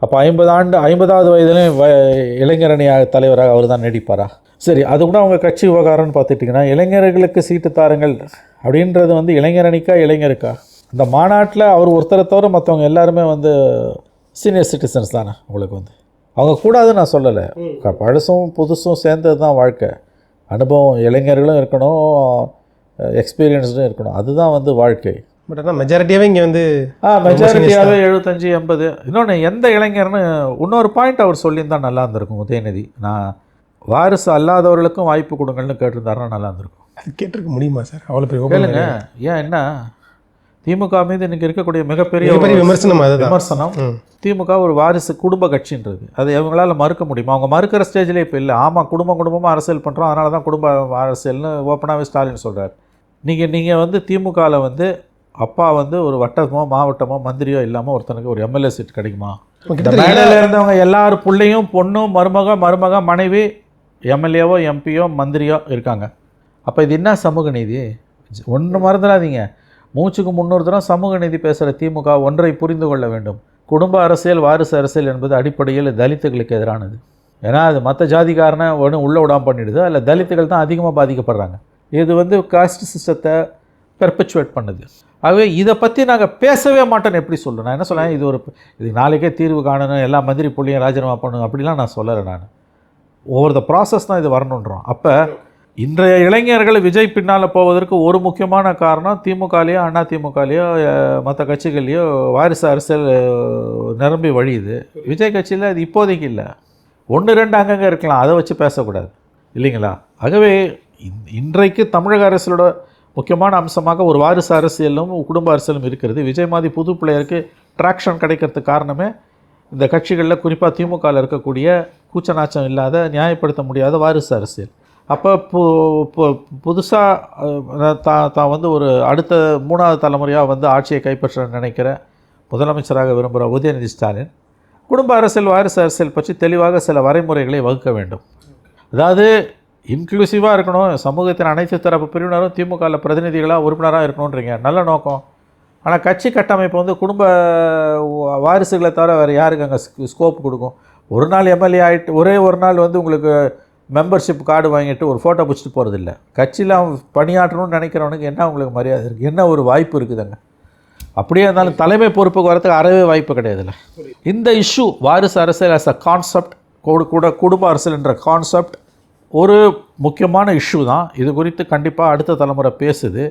அப்போ 50வது வயதிலும் இளைஞரணி தலைவராக அவர் தான் நீடிப்பாரா? சரி, அது கூட அவங்க கட்சி விவகாரம்னு பார்த்துட்டிங்கன்னா இளைஞர்களுக்கு சீட்டு தாருங்கள் அப்படின்றது வந்து இளைஞரணிக்கா இளைஞருக்கா? இந்த மாநாட்டில் அவர் ஒருத்தரை தவிர மற்றவங்க எல்லாருமே வந்து சீனியர் சிட்டிசன்ஸ் தானே. உங்களுக்கு வந்து அவங்க கூடாதுன்னு நான் சொல்லலை. பழசும் புதுசும் சேர்ந்தது தான் வாழ்க்கை. அனுபவம் இளைஞர்களும் இருக்கணும், எக்ஸ்பீரியன்ஸ்டும் இருக்கணும். அதுதான் வந்து வாழ்க்கை. பட் ஆனால் மெஜாரிட்டியாகவே இங்கே வந்து மெஜாரிட்டியாகவே 75-80. இன்னொன்று, எந்த இளைஞர்னு இன்னொரு பாயிண்ட் அவர் சொல்லியிருந்தால் நல்லா இருந்திருக்கும் உதயநிதி. நான் வாரிசு அல்லாதவர்களுக்கும் வாய்ப்பு கொடுங்கள்னு கேட்டிருந்தாருன்னா நல்லா இருந்திருக்கும். அது கேட்டிருக்க முடியுமா சார்? அவ்வளோ பெரிய கேளுங்க. ஏன் என்ன திமுக மீது இன்றைக்கி இருக்கக்கூடிய மிகப்பெரிய விமர்சனம் திமுக ஒரு வாரிசு குடும்ப கட்சின்றது. அது இவங்களால் மறுக்க முடியுமா? அவங்க மறுக்கிற ஸ்டேஜ்லேயே இப்போ இல்லை. ஆமாம், குடும்பமாக அரசியல் பண்ணுறோம், அதனால தான் குடும்ப அரசியல்னு ஓப்பனாகவே ஸ்டாலின் சொல்கிறார். நீங்கள் வந்து திமுகவில் வந்து அப்பா வந்து ஒரு வட்டமோ மாவட்டமோ மந்திரியோ இல்லாமல் ஒருத்தனுக்கு ஒரு எம்எல்ஏ சீட் கிடைக்குமா? மேடையில் இருந்தவங்க எல்லாரும் பிள்ளையும் பொண்ணும் மருமக மனைவி எம்எல்ஏவோ எம்பியோ மந்திரியோ இருக்காங்க. அப்போ இது என்ன சமூக நீதி? ஒன்று மறந்துடாதீங்க. மூச்சுக்கு 300 தரம் சமூக நீதி பேசுகிற திமுக ஒன்றை புரிந்து கொள்ள வேண்டும். குடும்ப அரசியல், வாரிசு அரசியல் என்பது அடிப்படையில் தலித்துகளுக்கு எதிரானது. ஏன்னா அது மற்ற ஜாதிக்காரனை ஒன்று உள்ளே விடாமல் பண்ணிடுது. அதில் தலித்துகள் தான் அதிகமாக பாதிக்கப்படுறாங்க. இது வந்து காஸ்ட் சிஸ்டத்தை பெர்பச்சுவேட் பண்ணுது. ஆகவே இதை பற்றி நாங்கள் பேசவே மாட்டேன்னு எப்படி சொல்கிறேன்? நான் என்ன சொல்லேன், இது நாளைக்கே தீர்வு காணணும், எல்லா மந்திரி புள்ளியும் ராஜினாமா பண்ணணும் அப்படிலாம் நான் சொல்லலை. நான் ஓவர் த ப்ராசஸ் தான் இது வரணுன்றோம். அப்போ இன்றைய இளைஞர்கள் விஜய் பின்னால் போவதற்கு ஒரு முக்கியமான காரணம் திமுகலையோ அண்ணா திமுகலையோ மற்ற கட்சிகள்லையோ வாரிசு அரசியல் நிரம்பி வழியுது. விஜய் கட்சியில் அது இப்போதைக்கு இல்லை. 1-2 அங்கங்கே இருக்கலாம், அதை வச்சு பேசக்கூடாது இல்லைங்களா? ஆகவே இன்றைக்கு தமிழக அரசியலோட முக்கியமான அம்சமாக ஒரு வாரிசு அரசியலும் குடும்ப அரசியலும் இருக்கிறது. விஜய் மாதிரி புது பிள்ளையருக்கு ட்ராக்ஷன் கிடைக்கிறதுக்கு காரணமே இந்த கட்சிகளில் குறிப்பாக திமுகவில் இருக்கக்கூடிய கூச்சநாச்சம் இல்லாத நியாயப்படுத்த முடியாத வாரிசு அரசியல். அப்போ புதுசாக தான் வந்து ஒரு அடுத்த 3வது தலைமுறையாக வந்து ஆட்சியை கைப்பற்ற நினைக்கிற முதலமைச்சராக விரும்புகிற உதயநிதி ஸ்டாலின் குடும்ப அரசியல், வாரிசு அரசியல் பற்றி தெளிவாக சில வரைமுறைகளை வகுக்க வேண்டும். அதாவது இன்க்ளூசிவாக இருக்கணும், சமூகத்தின் அனைத்து தரப்பு பிரிவினரும் திமுகவில் பிரதிநிதிகளாக உறுப்பினராக இருக்கணுன்றீங்க, நல்ல நோக்கம். ஆனால் கட்சி கட்டமைப்பு வந்து குடும்ப வாரிசுகளை தவிர வேறு யாருக்கு அங்கே ஸ்கோப் கொடுக்கும்? ஒரு நாள் எம்எல்ஏ ஆகிட்டு ஒரே ஒரு நாள் வந்து உங்களுக்கு மெம்பர்ஷிப் கார்டு வாங்கிட்டு ஒரு ஃபோட்டோ பிடிச்சிட்டு போகிறதில்ல. கட்சியில் அவன் பணியாற்றணும்னு நினைக்கிறவனுக்கு என்ன உங்களுக்கு மரியாதை இருக்குது? என்ன ஒரு வாய்ப்பு இருக்குதுங்க? அப்படியே இருந்தாலும் தலைமை பொறுப்புக்கு வரதுக்கு அறவே வாய்ப்பு கிடையாதுல்ல. இந்த இஷ்யூ வாரிசு அரசியல் ஆஸ் அ கான்செப்ட், குடும்ப அரசியல் என்ற கான்செப்ட் ஒரு முக்கியமான இஷ்யூ தான். இது குறித்து கண்டிப்பாக அடுத்த தலைமுறை பேசுது.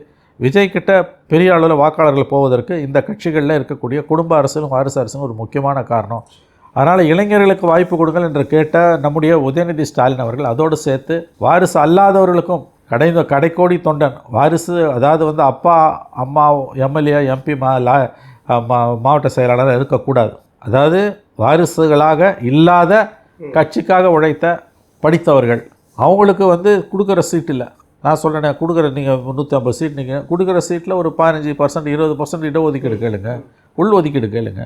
விஜய் கிட்ட பெரிய அளவில் வாக்காளர்கள் போவதற்கு இந்த கட்சிகளில் இருக்கக்கூடிய குடும்ப அரசியலும் வாரிசு அரசியலும் ஒரு முக்கியமான காரணம். அதனால் இளைஞர்களுக்கு வாய்ப்பு கொடுங்கள் என்று கேட்ட நம்முடைய உதயநிதி ஸ்டாலின் அவர்கள் அதோடு சேர்த்து வாரிசு அல்லாதவர்களுக்கும் கடைக்கோடி தொண்டன் வாரிசு, அதாவது வந்து அப்பா அம்மா எம்எல்ஏ எம்பி மாவட்ட செயலாளர் இருக்கக்கூடாது. அதாவது வாரிசுகளாக இல்லாத கட்சிக்காக உழைத்த படித்தவர்கள் அவங்களுக்கு வந்து கொடுக்குற சீட் இல்லை. நான் சொல்கிறேன், கொடுக்குற நீங்கள் 150 சீட், நீங்கள் கொடுக்குற சீட்டில் ஒரு 15% 20% இடஒதுக்கீடு கேளுங்க, உள் ஒதுக்கீடு கேளுங்க.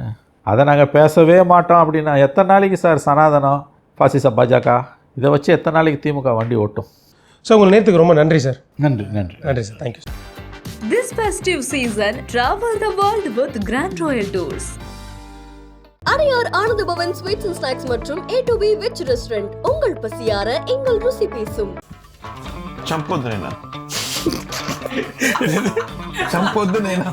அதை நாங்கள் பேசவே மாட்டோம் அப்படின்னா எத்தனை நாளைக்கு சார் சனாதனம், பாசிச பாஜக இதை வச்சு எத்தனை நாளைக்கு திமுக வண்டி ஓட்டும்? சார் உங்கள் நேரத்துக்கு ரொம்ப நன்றி சார். நன்றி நன்றி நன்றி sir. Thank you sir. This festive season, travel the world with Grand Royal Tours. Adyar Ananda Pawan sweets and snacks மற்றும் A2B வெஜ் ரெஸ்டாரண்ட் உங்கள் பசியார எங்கள் ருசி பேசும். చంపొద్దు నేను